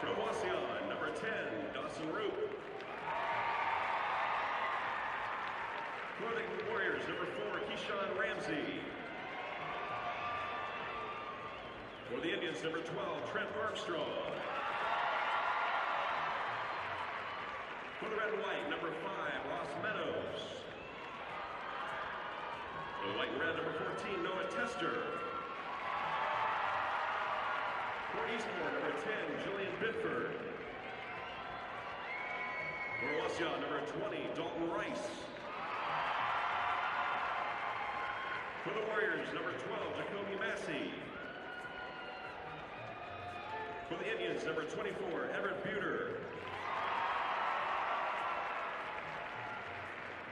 From Wauseon, number 10, Dawson Roop. For the Warriors, number 4, Keyshawn Ramsey. For the Indians, number 12, Trent Armstrong. For the Red and White, number 5, Ross Meadows. For the White and Red, number 14, Noah Tester. For Eastmoor, number 10, Julian Bitford. For Wauseon, number 20, Dalton Rice. For the Warriors, number 12, Jacoby Massey. For the Indians, number 24, Everett Buter.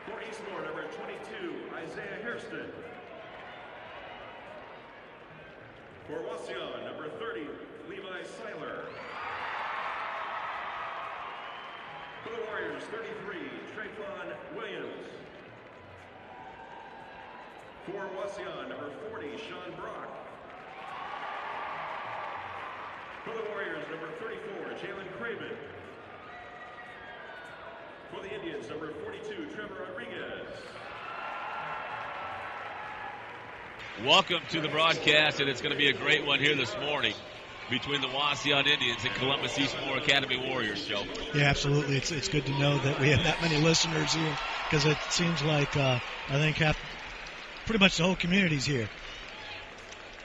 For Eastmoor, number 22, Isaiah Hairston. For Wauseon, number 30, Levi Seiler. For the Warriors, 33, Trayvon Williams. For Wauseon, number 40, Sean Brock. For the Warriors, number 34, Jalen Craven. For the Indians, number 42, Trevor Rodriguez. Welcome to the broadcast, and it's going to be a great one here this morning between the Wauseon Indians and Columbus Eastmoor Academy Warriors, Joe. Yeah, absolutely. It's good to know that we have that many listeners here, because it seems like I think pretty much the whole community's here.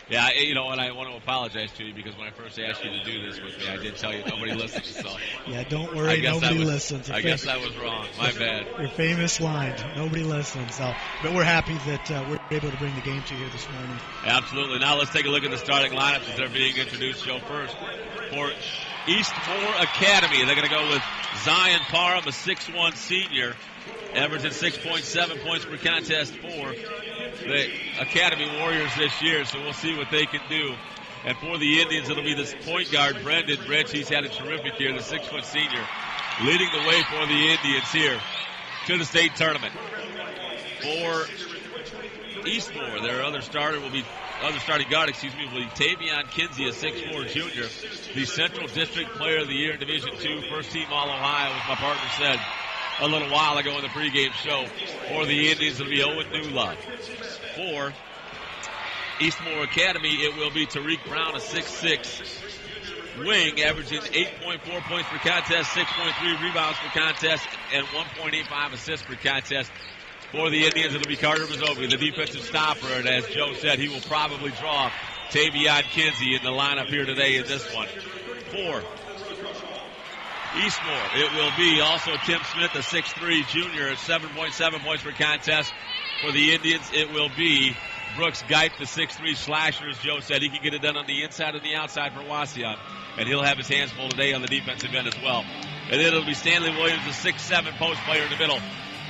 Yeah, you know, and I want to apologize to you because when I first asked you to do this with me, I did tell you nobody listens. So yeah, don't worry, nobody listens. I guess I was wrong. My bad. Your famous line, nobody listens. So, but we're happy that we're able to bring the game to you this morning. Absolutely. Now let's take a look at the starting lineups as they're being introduced. Joe, first for Eastmoor Academy, they're going to go with Zion Parham, a 6'1 senior, averaging 6.7 points per contest for the Academy Warriors this year, so we'll see what they can do. And for the Indians, it'll be this point guard, Brendan Bridge. He's had a terrific year, the 6' senior, leading the way for the Indians here to the state tournament. For Eastmoor, their other starting guard, will be Tavion Kinsey, a 6'4 junior, the Central District Player of the Year in Division II, first team All-Ohio, as my partner said a little while ago in the pregame show. For the Indians, it'll be Owen Newlove. For Eastmoor Academy, it will be Tariq Brown, a 6'6 wing, averaging 8.4 points per contest, 6.3 rebounds per contest, and 1.85 assists per contest. For the Indians, it'll be Carter Mazovi, the defensive stopper, and as Joe said, he will probably draw Tavion Kinsey in the lineup here today in this one. For Eastmoor, it will be also Tim Smith, a 6'3 junior, at 7.7 points per contest. For the Indians, it will be Brooks Geip, the 6'3 slasher, as Joe said. He can get it done on the inside and the outside for Wauseon, and he'll have his hands full today on the defensive end as well. And then it'll be Stanley Williams, the 6'7 post player in the middle.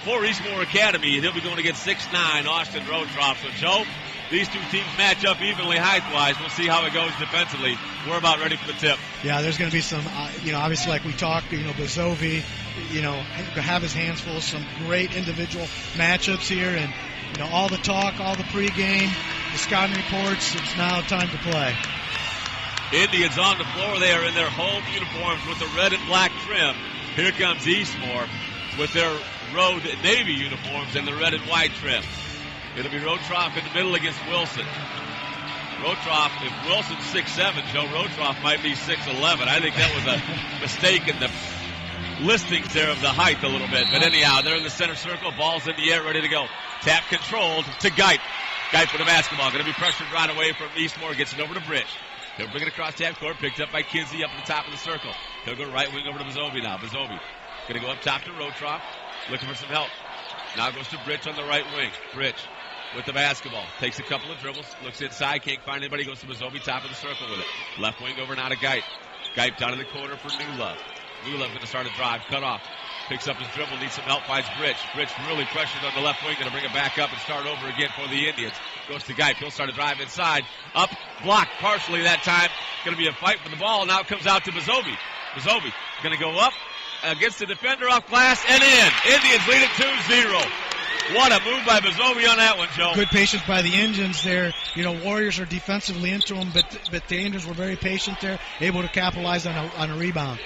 For Eastmoor Academy, he'll be going against 6'9 Austin Rotroff. So, Joe, these two teams match up evenly height-wise. We'll see how it goes defensively. We're about ready for the tip. Yeah, there's going to be some, obviously like we talked, Bazovi, have his hands full. Some great individual matchups here, and, all the talk, all the pregame, the scouting reports, it's now time to play. Indians on the floor. They are in their home uniforms with the red and black trim. Here comes Eastmoor with their road navy uniforms and the red and white trim. It'll be Rotroff in the middle against Wilson. Rotroff, if Wilson's 6'7", Joe, Rotroff might be 6'11". I think that was a mistake in the listings there of the height a little bit. But anyhow, they're in the center circle. Ball's in the air, ready to go. Tap controlled to Geip. Geip for the basketball. Going to be pressured right away from Eastmoor. Gets it over to Bridge. He'll bring it across half court. Picked up by Kinsey up at the top of the circle. He'll go right wing over to Mazovi now. Mazovi going to go up top to Rotroff. Looking for some help. Now goes to Bridge on the right wing. Bridge with the basketball. Takes a couple of dribbles. Looks inside. Can't find anybody. Goes to Mazovi, top of the circle with it. Left wing over now to Geip. Geip down in the corner for Newlove. Newlove going to start a drive. Cut off. Picks up his dribble. Needs some help. Finds Bridge. Bridge really pressured on the left wing. Going to bring it back up and start over again for the Indians. Goes to Geip. He'll start a drive inside. Up. Blocked partially that time. Going to be a fight for the ball. Now it comes out to Mazovi. Mazovi going to go up against the defender off glass and in. Indians lead it 2-0. What a move by Bozovi on that one, Joe. Good patience by the Indians there. You know, Warriors are defensively into them, but the Indians were very patient there, able to capitalize on a rebound.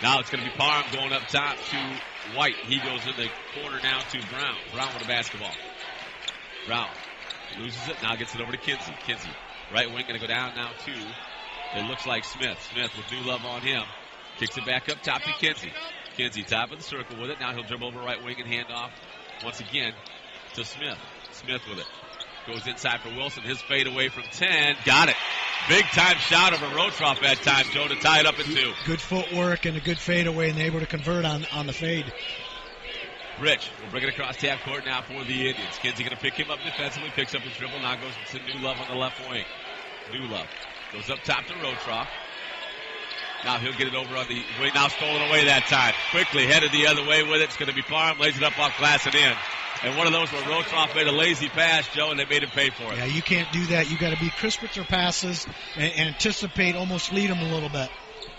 Now it's going to be Parham going up top to White. He goes in the corner now to Brown. Brown with the basketball. Brown loses it. Now gets it over to Kinsey. Kinsey, right wing, going to go down now to, it looks like Smith. Smith with new love on him. Kicks it back up top to Kinsey. Kinsey top of the circle with it. Now he'll dribble over right wing and hand off once again to Smith. Smith with it. Goes inside for Wilson. His fade away from 10. Got it. Big time shot over Rotroff that time, Joe, to tie it up at 2. Good footwork and a good fadeaway, and they're able to convert on the fade. Rich will bring it across half court now for the Indians. Kinsey going to pick him up defensively. Picks up his dribble. Now goes to New Love on the left wing. New Love goes up top to Rotroff. Now he'll get it over on the wing. Now stolen away that time. Quickly headed the other way with it. It's going to be Parham. Lays it up off glass and in. And one of those where Rotroff made a lazy pass, Joe, and they made him pay for it. Yeah, you can't do that. You got to be crisp with your passes and anticipate, almost lead them a little bit.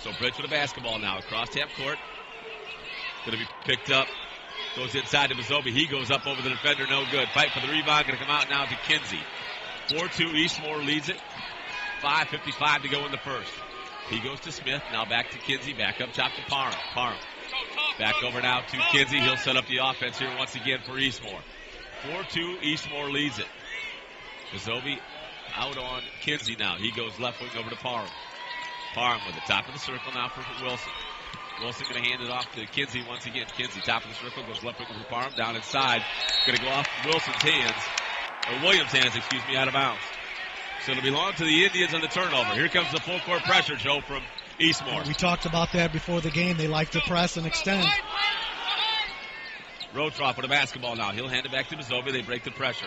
So Bridge with the basketball now across half court. Going to be picked up. Goes inside to Bozovi. He goes up over the defender. No good. Fight for the rebound. Going to come out now to Kinsey. 4-2. Eastmoor leads it. 5:55 to go in the first. He goes to Smith. Now back to Kinsey. Back up top to Parham. Parham. Back over now to Kinsey. He'll set up the offense here once again for Eastmoor. 4-2. Eastmoor leads it. Bozovi out on Kinsey now. He goes left wing over to Parham. Parham with the top of the circle now for Wilson. Wilson going to hand it off to Kinsey once again. Kinsey, top of the circle, goes left wing over to Parham. Down inside. Going to go off Wilson's hands. Or Williams' hands, excuse me, out of bounds. So it'll belong to the Indians on the turnover. Here comes the full court pressure, Joe, from Eastmoor. We talked about that before the game. They like to press and extend. Rotroff with the basketball now. He'll hand it back to Bozovi. They break the pressure.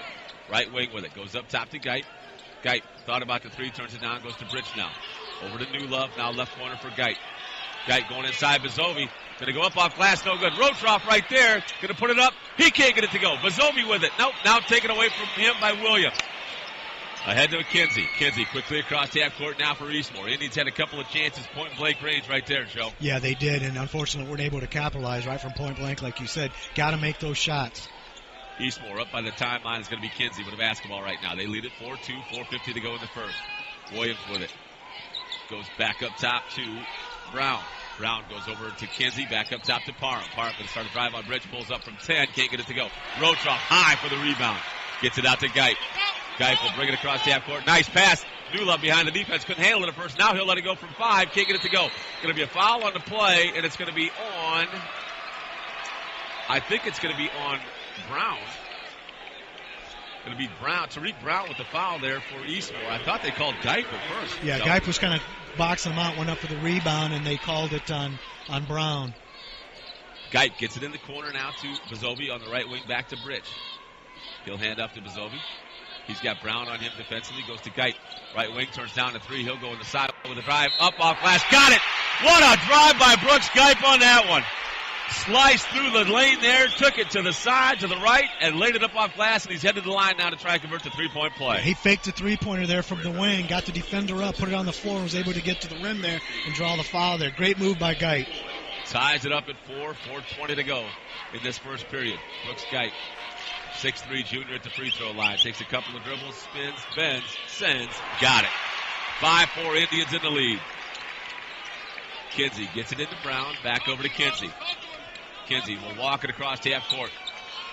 Right wing with it. Goes up top to Geit. Geit thought about the three, turns it down, goes to Bridge now. Over to New Love. Now left corner for Geit. Geit going inside Bozovi. Going to go up off glass. No good. Rotroff right there. Going to put it up. He can't get it to go. Bozovi with it. Nope. Now taken away from him by Williams. Ahead to Kinsey. Kinsey quickly across half court now for Eastmoor. Indians had a couple of chances. Point blank range right there, Joe. Yeah, they did, and unfortunately weren't able to capitalize right from point blank, like you said. Got to make those shots. Eastmoor up by the timeline is going to be Kinsey with the basketball right now. They lead it 4-2, 4:50 to go in the first. Williams with it. Goes back up top to Brown. Brown goes over to Kinsey, back up top to Parham. Parham going to start a drive on Bridge, pulls up from 10, can't get it to go. Rotroff high for the rebound. Gets it out to Geit. Geit will bring it across half court. Nice pass. New Love behind the defense. Couldn't handle it at first. Now he'll let it go from 5. Can't get it to go. Going to be a foul on the play, and it's going to be on, I think it's going to be on Brown. Going to be Brown. Tariq Brown with the foul there for Eastmoor. I thought they called Geit first. Yeah, so. Geit was kind of boxing him out, went up for the rebound, and they called it on Brown. Geit gets it in the corner now to Bozovi on the right wing, back to Bridge. He'll hand off to Bozovi. He's got Brown on him defensively. Goes to Geit. Right wing turns down to 3. He'll go in the side with a drive. Up off glass. Got it! What a drive by Brooks Geit on that one. Sliced through the lane there. Took it to the side, to the right, and laid it up off glass. And he's headed to the line now to try and convert the three-point play. Yeah, he faked a three-pointer there from the wing. Got the defender up. Put it on the floor. Was able to get to the rim there and draw the foul there. Great move by Geit. Ties it up at 4. 4:20 to go in this first period. Brooks Geit. 6'3" junior at the free throw line. Takes a couple of dribbles, spins, bends, sends. Got it. 5-4 Indians in the lead. Kinsey gets it into Brown. Back over to Kinsey. Kinsey will walk it across half court.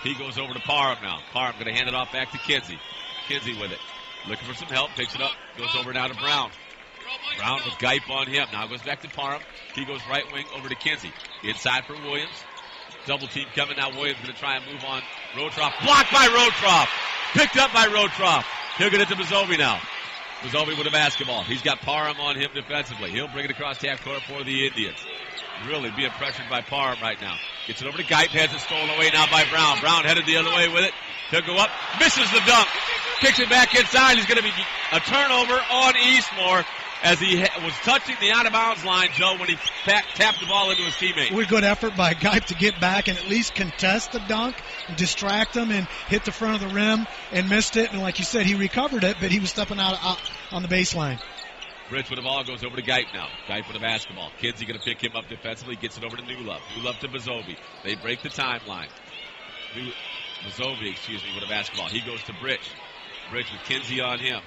He goes over to Parham now. Parham going to hand it off back to Kinsey. Kinsey with it. Looking for some help. Picks it up. Goes over now to Brown. Brown with Geit on him. Now goes back to Parham. He goes right wing over to Kinsey. Inside for Williams. Double team coming now. Williams going to try and move on Rotroff. Blocked by Rotroff. Picked up by Rotroff. He'll get it to Bozovi now. Bozovi with a basketball. He's got Parham on him defensively. He'll bring it across half court for the Indians. Really being pressured by Parham right now. Gets it over to Geit. Has it stolen away now by Brown. Brown headed the other way with it. He'll go up. Misses the dunk. Kicks it back inside. He's going to be a turnover on Eastmoor as he was touching the out-of-bounds line, Joe, when he tapped the ball into his teammate. Really good effort by Geit to get back and at least contest the dunk, distract him, and hit the front of the rim and missed it. And like you said, he recovered it, but he was stepping out on the baseline. Bridge with the ball goes over to Geit now. Geit with the basketball. Kinsey going to pick him up defensively. Gets it over to New Love. New Love to Bozovi. They break the timeline. Mazovi, with a basketball. He goes to Bridge. Bridge with Kinsey on him.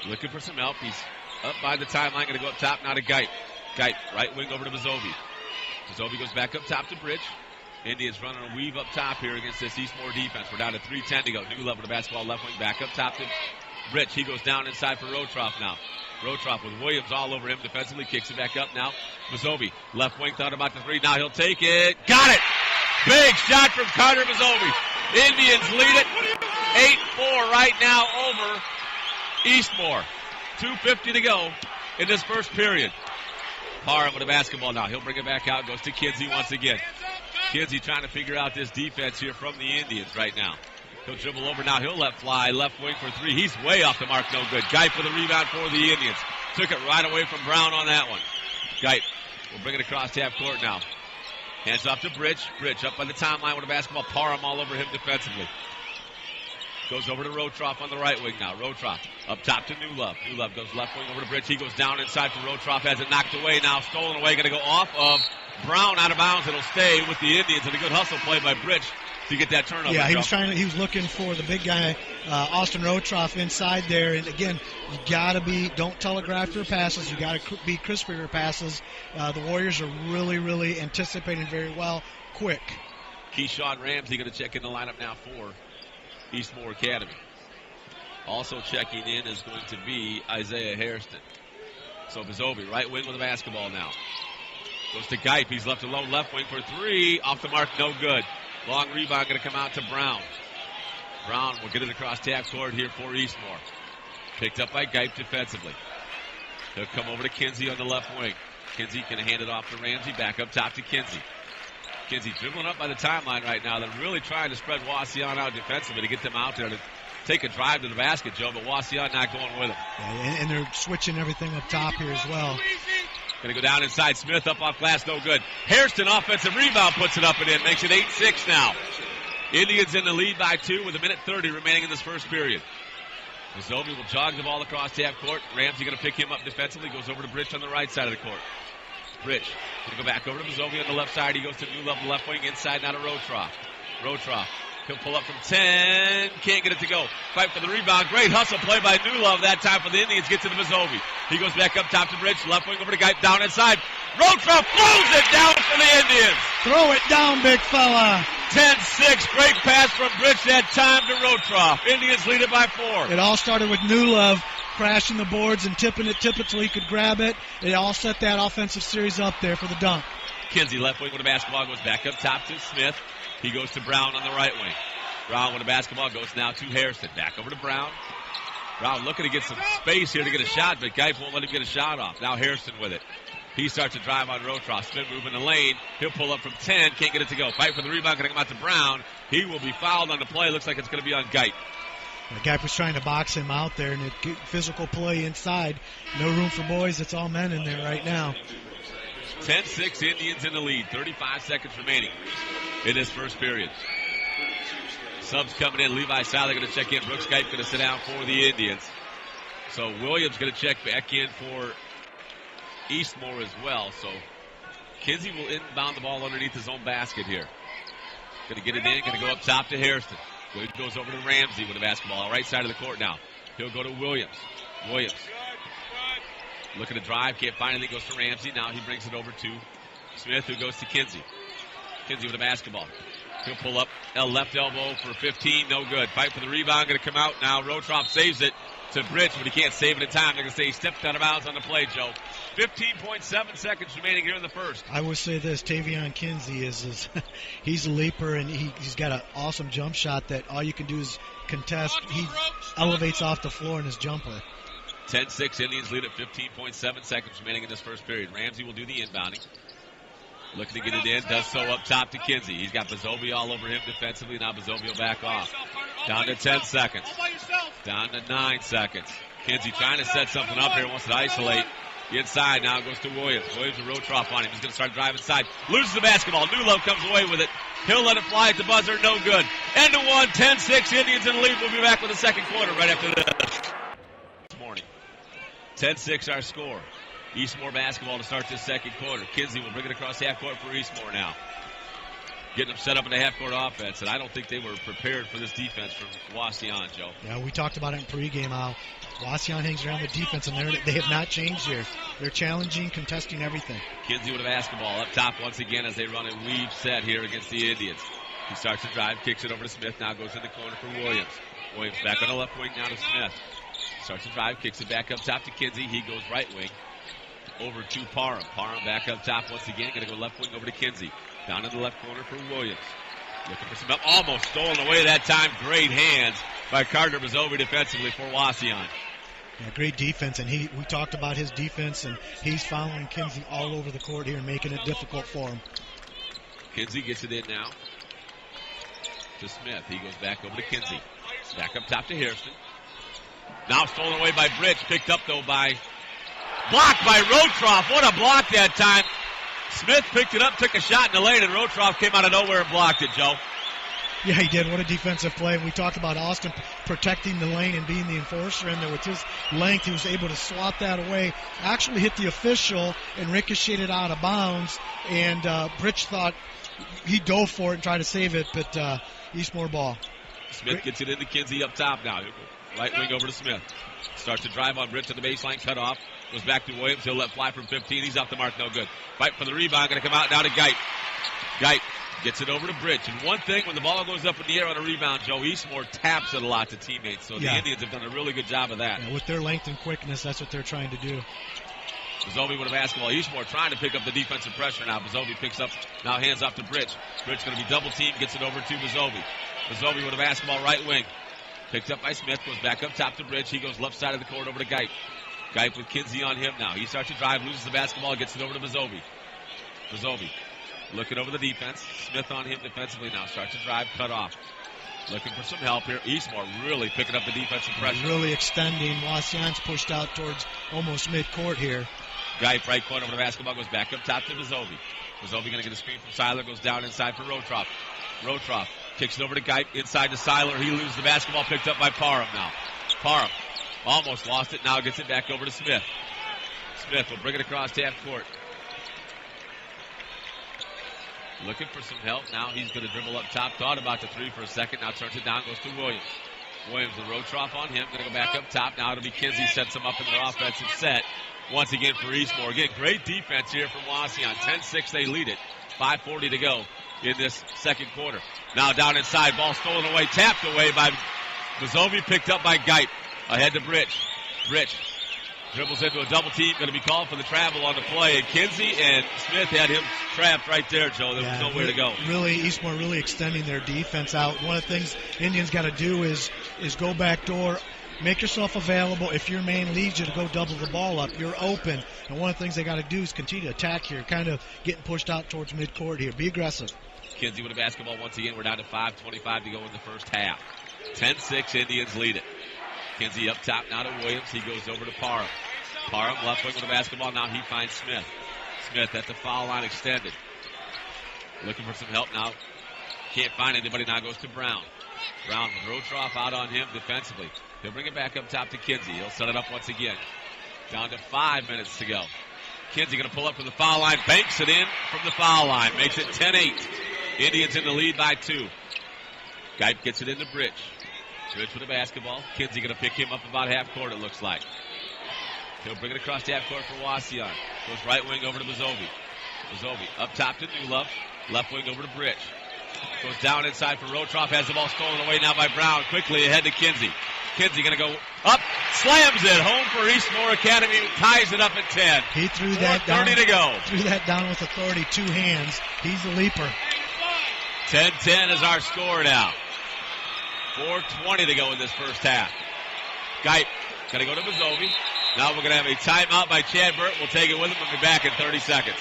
Looking for some help. He's up by the timeline. Going to go up top now to Geip. Geip, right wing over to Mazovi. Mazovi goes back up top to Bridge. Indians running a weave up top here against this Eastmoor defense. We're down to 3:10 to go. New level to basketball, left wing back up top to Bridge. He goes down inside for Rotroff now. Rotroff with Williams all over him defensively. Kicks it back up now. Mazovi, left wing, thought about the three. Now he'll take it. Got it! Big shot from Carter Mazovi. Indians lead it 8-4 right now over Eastmoor. 2:50 to go in this first period. Parham with a basketball now. He'll bring it back out. Goes to Kinsey once again. Kinsey trying to figure out this defense here from the Indians right now. He'll dribble over now. He'll let fly. Left wing for three. He's way off the mark. No good. Geip with a rebound for the Indians. Took it right away from Brown on that one. Geip will bring it across half court now. Hands off to Bridge. Bridge up by the timeline with a basketball. Parham all over him defensively. Goes over to Rotroff on the right wing now. Rotroff up top to New Love. New Love goes left wing over to Bridge. He goes down inside for Rotroff. Has it knocked away now. Stolen away. Going to go off of Brown out of bounds. It'll stay with the Indians. And a good hustle play by Bridge to get that turnover. Yeah, he was looking for the big guy, Austin Rotroff, inside there. And again, you got to don't telegraph your passes. You got to be crisp for your passes. The Warriors are really, really anticipating very well, quick. Keyshawn Ramsey going to check in the lineup now for Eastmoor Academy. Also checking in is going to be Isaiah Hairston. So Mazovi, right wing with the basketball now. Goes to Geip. He's left alone left wing for three. Off the mark, no good. Long rebound going to come out to Brown. Brown will get it across half court here for Eastmoor. Picked up by Geip defensively. He'll come over to Kinsey on the left wing. Kinsey can hand it off to Ramsey. Back up top to Kinsey. Kinsey dribbling up by the timeline right now. They're really trying to spread Wauseon out defensively to get them out there to take a drive to the basket, Joe, but Wauseon not going with them. Yeah, and they're switching everything up top here as well. Going to go down inside. Smith up off glass, no good. Hairston offensive rebound, puts it up and in, makes it 8-6 now. Indians in the lead by 2 with 1:30 remaining in this first period. Mazovi will jog the ball across half court. Ramsey going to pick him up defensively, goes over to Bridge on the right side of the court. Bridge going to go back over to Mazovi on the left side. He goes to New Level left wing inside now to Rotroff. Rotroff, he'll pull up from 10. Can't get it to go. Fight for the rebound. Great hustle play by New Love that time for the Indians. Get to the Mazovi. He goes back up top to Bridge. Left wing over to Geip. Down inside. Rotroff blows it down for the Indians. Throw it down, big fella. 10-6. Great pass from Bridge that time to Rotroff. Indians lead it by 4. It all started with New Love crashing the boards and tipping it till he could grab it. It all set that offensive series up there for the dunk. Kinsey left wing with a basketball goes back up top to Smith. He goes to Brown on the right wing. Brown with a basketball goes now to Hairston. Back over to Brown. Brown looking to get some space here to get a shot, but Geip won't let him get a shot off. Now Hairston with it. He starts to drive on Rotroff. Smith moving the lane. He'll pull up from 10. Can't get it to go. Fight for the rebound. Going to come out to Brown. He will be fouled on the play. Looks like it's going to be on Geip. Geip was trying to box him out there, and physical play inside. No room for boys. It's all men in there right now. 10-6 Indians in the lead. 35 seconds remaining in this first period. Subs coming in. Levi Sally going to check in. Brooks Geip going to sit down for the Indians. So Williams going to check back in for Eastmoor as well. So Kinsey will inbound the ball underneath his own basket here. Going to get it in. Going to go up top to Hairston. Williams goes over to Ramsey with the basketball. Right side of the court now. He'll go to Williams. Williams looking to drive. Can't find anything. Goes to Ramsey. Now he brings it over to Smith, who goes to Kinsey. Kinsey with the basketball. He'll pull up. Left elbow for 15. No good. Fight for the rebound. Going to come out now. Rotroff saves it to Bridge, but he can't save it in time. They're going to say he stepped out of bounds on the play, Joe. 15.7 seconds remaining here in the first. I would say this, Tavion Kinsey is he's a leaper, and he's got an awesome jump shot that all you can do is contest. He elevates off the floor in his jumper. 10-6 Indians lead at 15.7 seconds remaining in this first period. Ramsey will do the inbounding. Looking to get it in, does so up top to Kinsey. He's got Mazovi all over him defensively. Now Mazovi will back off. Down to 10 seconds. Down to 9 seconds. Kinsey trying to set something up here, wants to isolate. Inside now goes to Williams. Williams with Rotroff on him. He's going to start driving inside. Loses the basketball. New Love comes away with it. He'll let it fly at the buzzer. No good. End of one. 10-6 Indians in the lead. We'll be back with the second quarter right after this morning. 10-6 our score. Eastmoor basketball to start this second quarter. Kinsey will bring it across half court for Eastmoor now. getting them set up in the half-court offense, and I don't think they were prepared for this defense from Wauseon, Joe. Yeah, we talked about it in pregame how Wauseon hangs around the defense, and they have not changed here. They're challenging, contesting everything. Kinsey with a basketball up top once again as they run a weave set here against the Indians. He starts to drive, kicks it over to Smith, now goes in the corner for Williams. Williams back on the left wing now to Smith. Starts to drive, kicks it back up top to Kinsey. He goes right wing over to Parham. Parham back up top once again, going to go left wing over to Kinsey. Down in the left corner for Williams. Looking for some help. Almost stolen away that time. Great hands by Carter Bozovi defensively for Wauseon. Yeah, great defense, and we talked about his defense, and he's following Kinsey all over the court here, making it difficult for him. Kinsey gets it in now to Smith. He goes back over to Kinsey. Back up top to Hairston. Now stolen away by Bridge. Picked up, though, blocked by Rotroff. What a block that time. Smith picked it up, took a shot in the lane, and Rotroff came out of nowhere and blocked it, Joe. Yeah, he did. What a defensive play. We talked about Austin protecting the lane and being the enforcer in there. With his length, he was able to swat that away. Actually hit the official and ricocheted out of bounds. And Bridge thought he dove for it and tried to save it, but Eastmoor ball. Smith gets it into Kinsey up top now. Right wing over to Smith. Starts to drive on Bridge to the baseline, cut off. Goes back to Williams. He'll let fly from 15. He's off the mark, no good. Fight for the rebound. Going to come out now to Geit. Geit gets it over to Bridge. And one thing, when the ball goes up in the air on a rebound, Joe, Eastmoor taps it a lot to teammates. So the Indians have done a really good job of that. Yeah, with their length and quickness, that's what they're trying to do. Bozovi with a basketball. Eastmoor trying to pick up the defensive pressure now. Bozovi picks up, now hands off to Bridge. Bridge going to be double teamed, gets it over to Bozovi. Bozovi with a basketball right wing. Picked up by Smith, goes back up top to Bridge. He goes left side of the court over to Geit. Geit with Kinsey on him now. He starts to drive, loses the basketball, gets it over to Bozovi. Bozovi looking over the defense. Smith on him defensively now. Starts to drive, cut off. Looking for some help here. Eastmoor really picking up the defensive pressure. Really extending. Wauseon's pushed out towards almost midcourt here. Geit right corner over the basketball, goes back up top to Bozovi. Bozovi going to get a screen from Seiler, goes down inside for Rotroff. Rotroff kicks it over to Geit, inside to Seiler. He loses the basketball, picked up by Parham now. Parham almost lost it, now gets it back over to Smith. Smith will bring it across half court. Looking for some help. Now he's going to dribble up top. Thought about the three for a second. Now turns it down, goes to Williams. Williams with Rotroff on him. Going to go back up top. Now it'll be Kinsey, sets him up in their offensive set. Once again for Eastmoor. Again, great defense here from Wauseon. 10-6, they lead it. 5:40 to go in this second quarter. Now down inside, ball stolen away, tapped away by Bozovi, picked up by Geit. Ahead to Bridge. Bridge dribbles into a double team, going to be called for the travel on the play. And Kinsey and Smith had him trapped right there, Joe. There was nowhere to go. Really, Eastmoor really extending their defense out. One of the things Indians got to do is go back door. Make yourself available. If your man leads you to go double the ball up, you're open. And one of the things they got to do is continue to attack here, kind of getting pushed out towards midcourt here. Be aggressive. Kinsey with a basketball once again. We're down to 5:25 to go in the first half. 10-6, Indians lead it. Kinsey up top now to Williams. He goes over to Parham. Parham left wing with the basketball. Now he finds Smith. Smith at the foul line extended. Looking for some help now. Can't find anybody. Now goes to Brown. Brown with Rotroff out on him defensively. He'll bring it back up top to Kinsey. He'll set it up once again. Down to 5 minutes to go. Kinsey going to pull up from the foul line. Banks it in from the foul line. Makes it 10-8. Indians in the lead by 2. Geit gets it into Bridge. Bridge with the basketball. Kinsey going to pick him up about half court, it looks like. He'll bring it across half court for Wauseon. Goes right wing over to Bozovi. Bozovi up top to Newlove. Left wing over to Bridge. Goes down inside for Rotroff. Has the ball stolen away now by Brown. Quickly ahead to Kinsey. Kinsey going to go up. Slams it home for Eastmoor Academy. Ties it up at 10. He threw that down. 30 to go. Threw that down with authority. 2 hands. He's the leaper. 10-10 is our score now. 4:20 to go in this first half. Geit going to go to Bozovi. Now we're going to have a timeout by Chad Burt. We'll take it with him. We'll be back in 30 seconds.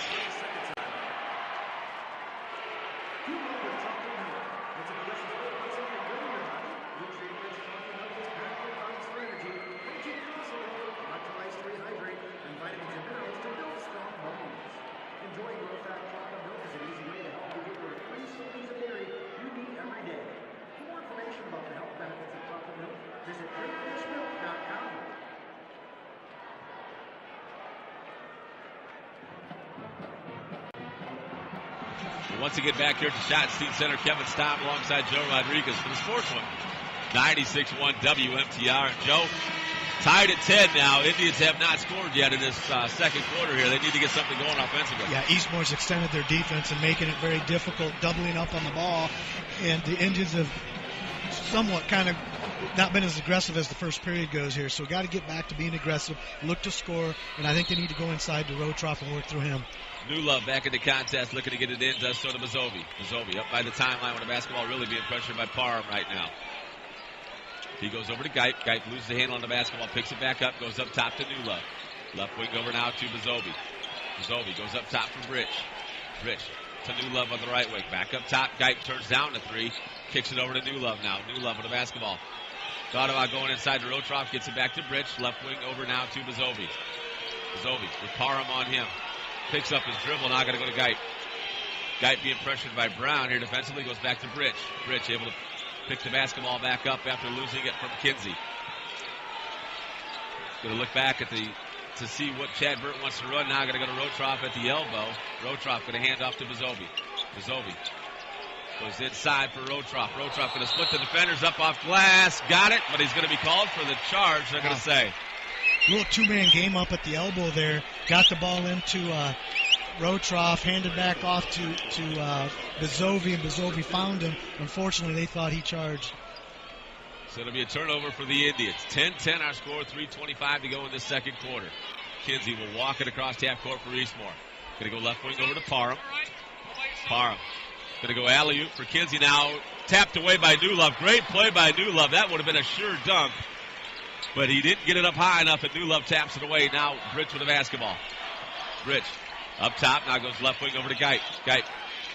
Well, once again, back here at the Schottenstein Center, Kevin Staub alongside Joe Rodriguez for the sports one. 96-1 WMTR. And Joe, tied at 10 now. Indians have not scored yet in this second quarter here. They need to get something going offensively. Yeah, Eastmoor's extended their defense and making it very difficult, doubling up on the ball. And the Indians have somewhat kind of not been as aggressive as the first period goes here. So got to get back to being aggressive, look to score, and I think they need to go inside to Rotroff and work through him. New Love back in the contest, looking to get it in, does so to Mazovi. Mazovi up by the timeline with the basketball, really being pressured by Parham right now. He goes over to Geip. Geip loses the handle on the basketball, picks it back up, goes up top to New Love. Left wing over now to Mazovi. Mazovi goes up top for Rich. Rich to New Love on the right wing. Back up top, Geip turns down the three, kicks it over to New Love now. New Love with the basketball. Thought about going inside to Rotroff, gets it back to Rich. Left wing over now to Mazovi. Mazovi with Parham on him. Picks up his dribble, now got to go to Geip. Geip being pressured by Brown here defensively, goes back to Rich. Rich able to pick the basketball back up after losing it from Kinsey. Going to look back at to see what Chad Burton wants to run. Now going to go to Rotroff at the elbow. Rotroff going to hand off to Mazovi. Mazovi goes inside for Rotroff. Rotroff going to split the defenders up off glass. Got it, but he's going to be called for the charge, they're going to say. Little two-man game up at the elbow there. Got the ball into Rotroff, handed back off to Mazovi, and Mazovi found him. Unfortunately, they thought he charged. So it'll be a turnover for the Indians. 10-10 our score, 3:25 to go in this second quarter. Kinsey will walk it across half court for Eastmoor. Going to go left wing over to Parham. Parham going to go alley-oop for Kinsey now. Tapped away by New Love. Great play by New Love. That would have been a sure dunk. But he didn't get it up high enough, and New Love taps it away. Now Rich with the basketball. Rich up top, now goes left wing over to Geip. Geip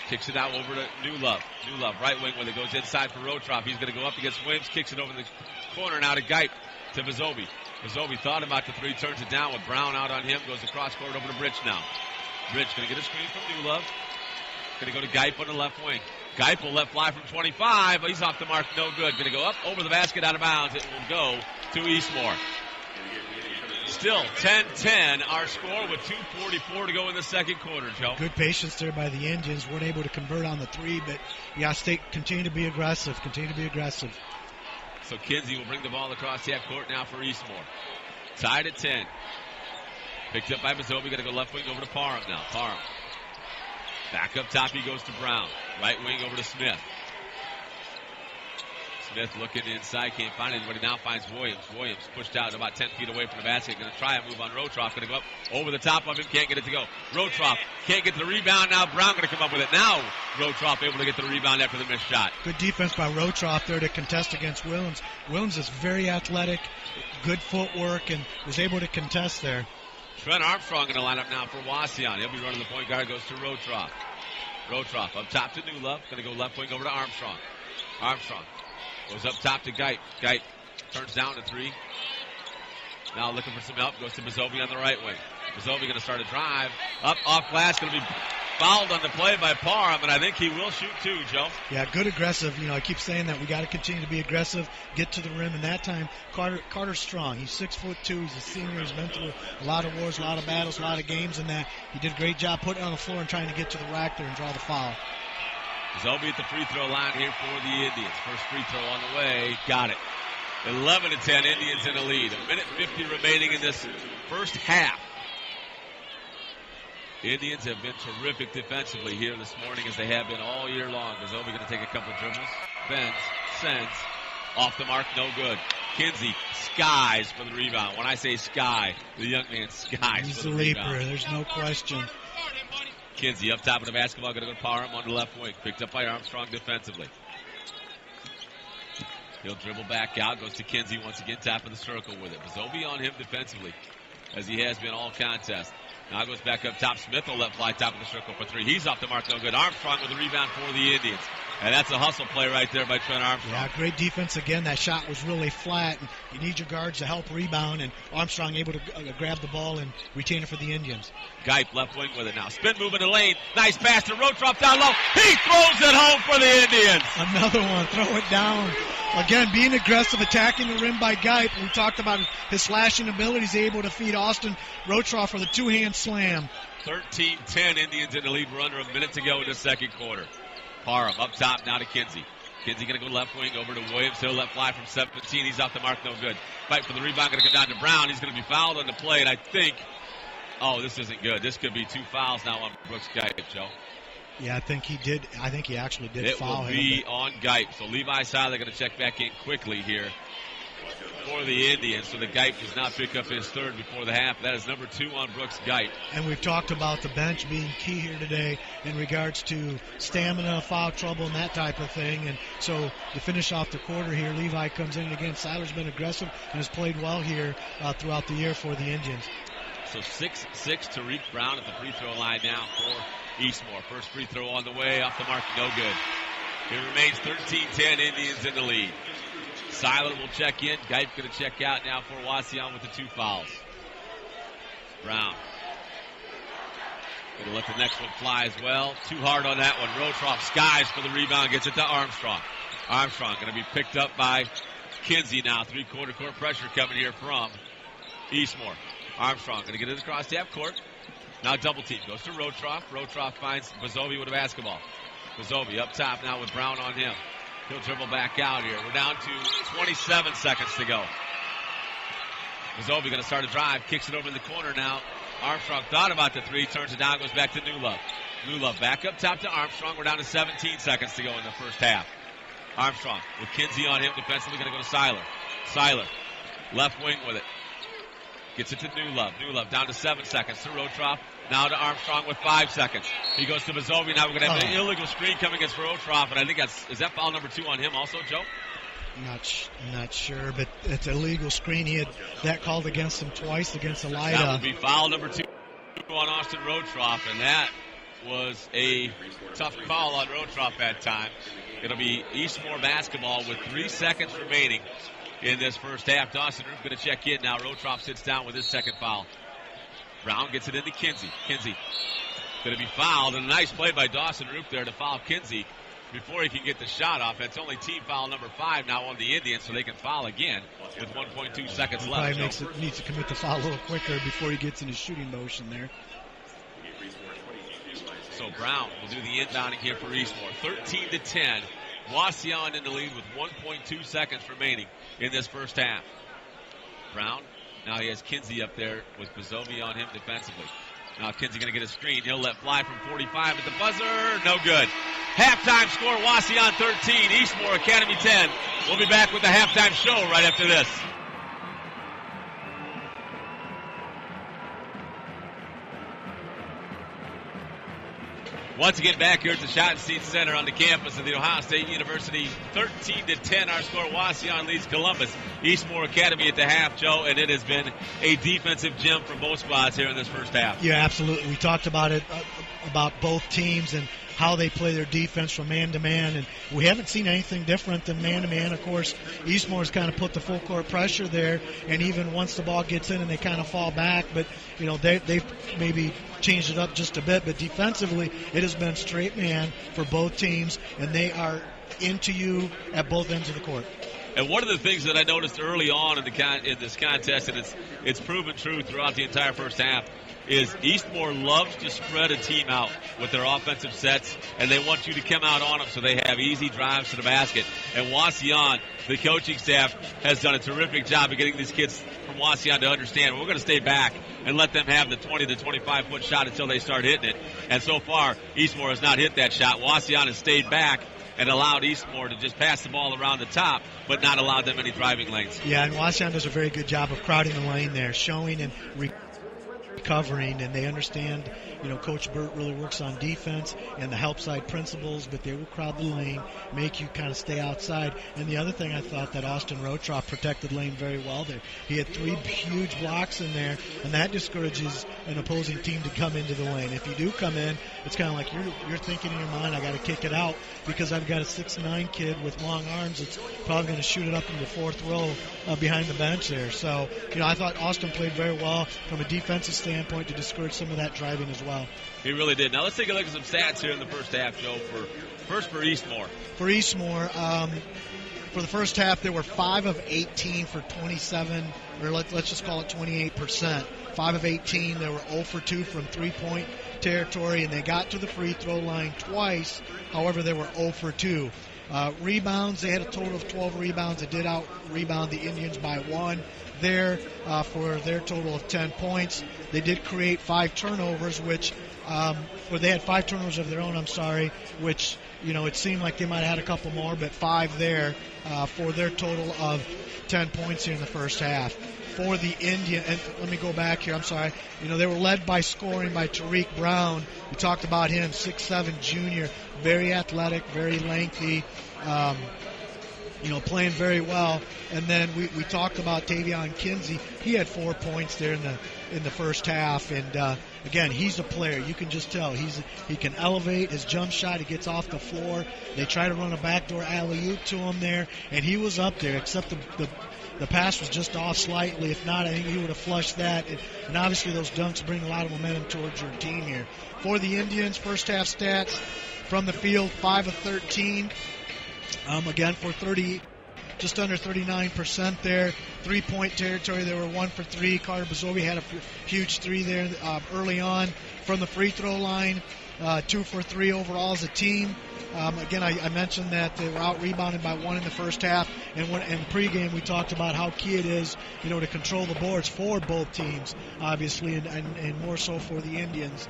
kicks it out over to New Love. New Love, right wing when it goes inside for Rotroff. He's going to go up against Williams, kicks it over the corner now to Geip, to Mazovi. Mazovi thought about the three, turns it down with Brown out on him, goes across court over to Rich now. Rich going to get a screen from New Love. Going to go to Geip on the left wing. Geip will let fly from 25, but he's off the mark, no good. Going to go up over the basket, out of bounds. It will go to Eastmoor. Still 10-10 our score with 2:44 to go in the second quarter, Joe. Good patience there by the Indians. Weren't able to convert on the three, but you got to continue to be aggressive. Continue to be aggressive. So Kinsey will bring the ball across half court now for Eastmoor. Tied at 10. Picked up by Mazovi. Going to go left wing over to Parham now. Parham. Back up top he goes to Brown. Right wing over to Smith. Smith looking inside, can't find anybody. Now finds Williams. Williams pushed out about 10 feet away from the basket. Going to try a move on Rotroff. Going to go up over the top of him. Can't get it to go. Rotroff can't get the rebound. Now Brown going to come up with it. Now Rotroff able to get the rebound after the missed shot. Good defense by Rotroff there to contest against Williams. Williams is very athletic, good footwork, and was able to contest there. Trent Armstrong going to line up now for Wauseon. He'll be running the point guard. Goes to Rotroff. Rotroff up top to New Love. Going to go left wing over to Armstrong. Armstrong goes up top to Geip. Geip turns down to three. Now looking for some help. Goes to Mazovi on the right wing. Mazovi going to start a drive. Up off glass. Going to be fouled on the play by Parham, and I think he will shoot too, Joe. Yeah, good aggressive. You know, I keep saying that we got to continue to be aggressive, get to the rim, and that time Carter's strong. He's 6'2". He's a senior. He's been through a lot of wars, a lot of battles, a lot of games, and that he did a great job putting it on the floor and trying to get to the rack there and draw the foul. Mazovi at the free throw line here for the Indians. First free throw on the way. Got it. 11-10, Indians in the lead. 1:50 remaining in this first half. Indians have been terrific defensively here this morning, as they have been all year long. Mazovi going to take a couple of dribbles. Bends, sends. Off the mark, no good. Kinsey skies for the rebound. When I say sky, the young man skies He's for the the leaper. rebound. There's no question. Kinsey up top of the basketball, going to go to Parham on the left wing. Picked up by Armstrong defensively. He'll dribble back out, goes to Kinsey once again, top of the circle with it. Mazovi on him defensively, as he has been all contest. Now goes back up top. Smith will let fly top of the circle for three. He's off the mark, no good. Armstrong with the rebound for the Indians. And that's a hustle play right there by Trent Armstrong. Yeah, great defense again. That shot was really flat. And you need your guards to help rebound, and Armstrong able to grab the ball and retain it for the Indians. Geip left wing with it now. Spin move in the lane. Nice pass to Rotroff down low. He throws it home for the Indians. Another one. Throw it down. Again, being aggressive, attacking the rim by Geip. We talked about his slashing abilities, able to feed Austin Rotroff for the two-hand slam. 13-10 Indians in the lead. We're under a minute to go in the second quarter. Parham up top now to Kinsey. Kinsey going to go left wing over to Williams. He'll let fly from 17. He's off the mark, no good. Fight for the rebound, going to come down to Brown. He's going to be fouled on the play, and I think, this isn't good. This could be 2 fouls now on Brooks Geip, Joe. Yeah, I think he did. I think he actually did foul him. It will be on Geip. So Levi Seiler going to check back in quickly here for the Indians. So the Geip does not pick up his third before the half. That is number 2 on Brooks Geip. And we've talked about the bench being key here today in regards to stamina, foul trouble, and that type of thing. And so to finish off the quarter here, Levi comes in again. Seiler's been aggressive and has played well here throughout the year for the Indians. So 6-6 Tariq Brown at the free throw line now for Eastmoor. First free throw on the way, off the mark, no good. It remains 13-10 Indians in the lead. Seiler will check in. Geip going to check out now for Wauseon with the 2 fouls. Brown going to let the next one fly as well. Too hard on that one. Rotroff skies for the rebound, gets it to Armstrong. Armstrong going to be picked up by Kinsey now. 3/4 court pressure coming here from Eastmoor. Armstrong going to get it across the half court. Now double team. Goes to Rotroff. Rotroff finds Bazovi with a basketball. Bazovi up top now with Brown on him. He'll dribble back out here. We're down to 27 seconds to go. Bazovi going to start a drive. Kicks it over in the corner now. Armstrong thought about the 3. Turns it down. Goes back to Newlove. Newlove back up top to Armstrong. We're down to 17 seconds to go in the first half. Armstrong with Kinsey on him. Defensively going to go to Seiler. Seiler left wing with it. Gets it to Newlove. Newlove down to 7 seconds to Rotroff. Now to Armstrong with 5 seconds. He goes to Bazovi. Now we're going to have an illegal screen coming against Rotroff, and I think is that foul number 2 on him also, Joe? Not sure, but it's a legal screen. He had that called against him twice against Elida. That would be foul number 2 on Austin Rotroff, and that was a tough call on Rotroff that time. It'll be Eastmoor basketball with 3 seconds remaining in this first half. Dawson Roop going to check in now. Rotroff sits down with his second foul. Brown gets it into Kinsey. Kinsey going to be fouled, and a nice play by Dawson Roop there to foul Kinsey before he can get the shot off. That's only team foul number 5 now on the Indians, so they can foul again with 1.2 seconds left. Probably needs to commit the foul a little quicker before he gets in his shooting motion there. So Brown will do the inbounding here for Eastmoor. 13-10. Wauseon in the lead with 1.2 seconds remaining in this first half. Brown, now he has Kinsey up there with Bazovi on him defensively. Now Kinsey going to get a screen. He'll let fly from 45 at the buzzer. No good. Halftime score, Wauseon 13, Eastmoor Academy 10. We'll be back with the halftime show right after this. Once again, back here at the Schottenstein Center on the campus of the Ohio State University, 13-10. Our score, Wauseon leads Columbus. Eastmoor Academy at the half, Joe, and it has been a defensive gem for both squads here in this first half. Yeah, absolutely. We talked about it, about both teams and how they play their defense from man-to-man, and we haven't seen anything different than man-to-man. Of course, Eastmoor's kind of put the full-court pressure there, and even once the ball gets in and they kind of fall back, but, you know, they've maybe changed it up just a bit, but defensively it has been straight man for both teams, and they are into you at both ends of the court. And one of the things that I noticed early on in this contest, and it's proven true throughout the entire first half, is Eastmoor loves to spread a team out with their offensive sets, and they want you to come out on them so they have easy drives to the basket. And Wauseon, the coaching staff, has done a terrific job of getting these kids from Wauseon to understand we're going to stay back and let them have the 20 to 25-foot shot until they start hitting it. And so far, Eastmoor has not hit that shot. Wauseon has stayed back and allowed Eastmoor to just pass the ball around the top, but not allowed them any driving lanes. Yeah, and Wauseon does a very good job of crowding the lane there, showing and covering, and they understand, Coach Burt really works on defense and the help side principles, but they will crowd the lane, make you kind of stay outside. And the other thing, I thought that Austin Rotroff protected lane very well there. He had 3 huge blocks in there, and that discourages an opposing team to come into the lane. If you do come in, it's kind of like you're thinking in your mind, I got to kick it out because I've got a 6'9" kid with long arms that's probably going to shoot it up in the 4th row behind the bench there. So, I thought Austin played very well from a defensive standpoint to discourage some of that driving as well. He really did. Now let's take a look at some stats here in the first half, Joe, for Eastmoor. For Eastmoor, for the first half, they were 5 of 18 for 27, or let's just call it 28%. 5 of 18, they were 0 for 2 from three-point territory, and they got to the free throw line twice. However, they were 0 for 2. Rebounds, they had a total of 12 rebounds. They did out-rebound the Indians by 1 there for their total of 10 points. They did create 5 turnovers, which they had 5 turnovers of their own, which, it seemed like they might have had a couple more, but 5 there for their total of 10 points here in the first half. For the Indian, and let me go back here, they were led by scoring by Tariq Brown. We talked about him, 6'7" junior, very athletic, very lengthy, playing very well. And then we talked about Tavion Kinsey. He had 4 points there in the first half, and again, he's a player. You can just tell he can elevate his jump shot. He gets off the floor. They try to run a backdoor alley-oop to him there, and he was up there, except the pass was just off slightly. If not, I think he would have flushed that. And obviously those dunks bring a lot of momentum towards your team here. For the Indians, first half stats from the field, 5 of 13. Again, for just under 39% there. 3-point territory, they were 1 for 3. Carter Bazovi had a huge 3 there early on. From the free throw line, 2 for 3 overall as a team. Again, I mentioned that they were out-rebounded by 1 in the first half, and in pregame we talked about how key it is, to control the boards for both teams, obviously, and more so for the Indians.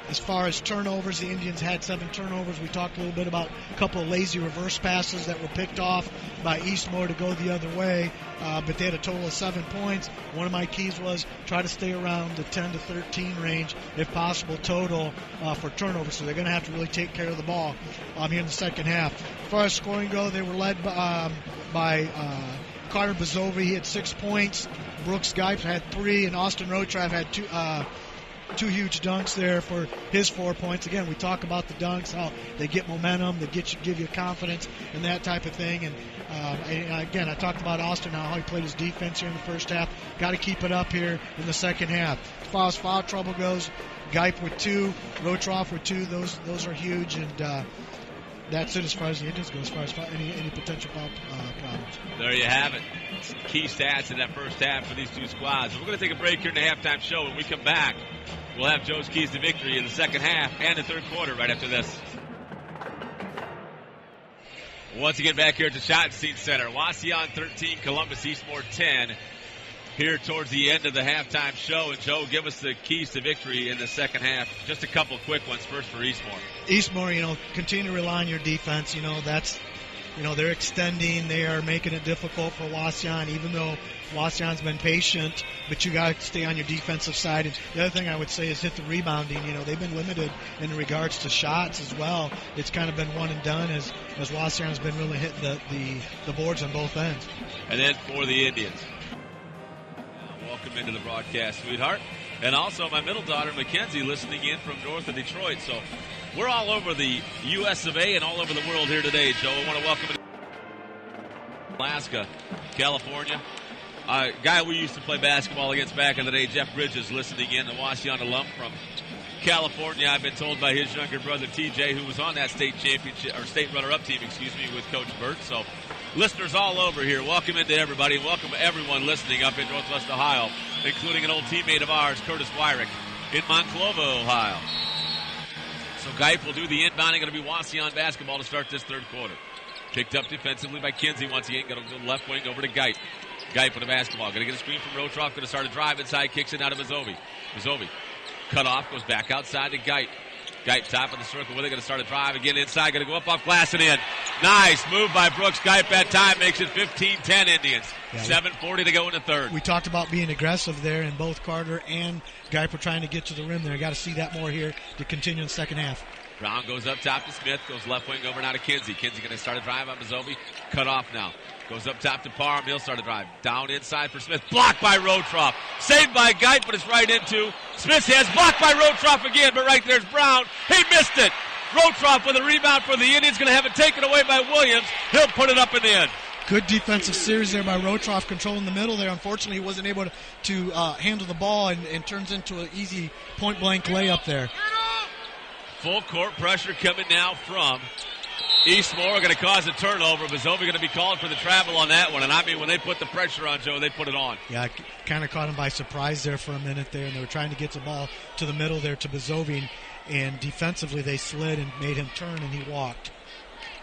As far as turnovers, the Indians had 7 turnovers. We talked a little bit about a couple of lazy reverse passes that were picked off by Eastmoor to go the other way, but they had a total of 7 points. One of my keys was try to stay around the 10 to 13 range, if possible, total for turnovers. So they're going to have to really take care of the ball here in the second half. As far as scoring go, they were led by Carter Bazovi. He had 6 points. Brooks Geip had 3, and Austin Rotrav had 2 huge dunks there for his 4 points. Again, we talk about the dunks, how they get momentum, they give you confidence and that type of thing. And again, I talked about Austin, how he played his defense here in the first half. Got to keep it up here in the second half. As far as foul trouble goes, Geip with 2, Rotroff with 2. Those are huge, and that's it as far as the Indians go, as far as any potential foul problems. There you have it. Key stats in that first half for these two squads. We're going to take a break here in the halftime show. When we come back, we'll have Joe's keys to victory in the second half and the third quarter right after this. Once again, back here at the Schottenstein Center. Wauseon 13, Columbus Eastmoor 10. Here towards the end of the halftime show. And Joe, give us the keys to victory in the second half. Just a couple quick ones. First for Eastmoor. Eastmoor, continue to rely on your defense. That's, they're extending. They are making it difficult for Wauseon, even though Wauseon's been patient. But you got to stay on your defensive side. And the other thing I would say is hit the rebounding. They've been limited in regards to shots as well. It's kind of been one and done as Wauseon's been really hitting the boards on both ends. And then for the Indians. Welcome into the broadcast, sweetheart. And also my middle daughter, Mackenzie, listening in from north of Detroit. So we're all over the U.S. of A. and all over the world here today, Joe. I want to welcome Alaska, California. A guy we used to play basketball against back in the day, Jeff Bridges, listening in, a Wauseon alum from California. I've been told by his younger brother, TJ, who was on that state championship, or state runner-up team, with Coach Burt. So listeners all over here, welcome into everybody, and welcome everyone listening up in Northwest Ohio, including an old teammate of ours, Curtis Wyrick, in Monclova, Ohio. So Geip will do the inbounding. Going to be Wauseon basketball to start this third quarter. Picked up defensively by Kinsey once again. Going to go left wing over to Geip. Geip with the basketball. Going to get a screen from Rotroff. Going to start a drive inside. Kicks it out of Bazovi. Bazovi cut off. Goes back outside to Geip. Geip top of the circle. Where they going to start a drive again inside. Going to go up off glass and in. Nice move by Brooks. Geip that time makes it 15-10 Indians. Yeah, 7:40 to go in the third. We talked about being aggressive there, and both Carter and Geip were trying to get to the rim there. Got to see that more here to continue in the second half. Brown goes up top to Smith, goes left wing over now to Kinsey. Kinsey going to start a drive on Mazobi. Cut off now. Goes up top to Parham. He'll start a drive. Down inside for Smith. Blocked by Rotroff. Saved by Geip, but it's right into Smith's hands. Blocked by Rotroff again, but right there's Brown. He missed it. Rotroff with a rebound for the Indians. Going to have it taken away by Williams. He'll put it up and in. Good defensive series there by Rotroff, controlling the middle there. Unfortunately, he wasn't able to handle the ball and turns into an easy point-blank layup there. Full court pressure coming now from Eastmoor. Going to cause a turnover. Mazovi going to be called for the travel on that one. And I mean, when they put the pressure on Joe, they put it on. Yeah, kind of caught him by surprise there for a minute there, and they were trying to get the ball to the middle there to Mazovi, and defensively they slid and made him turn, and he walked.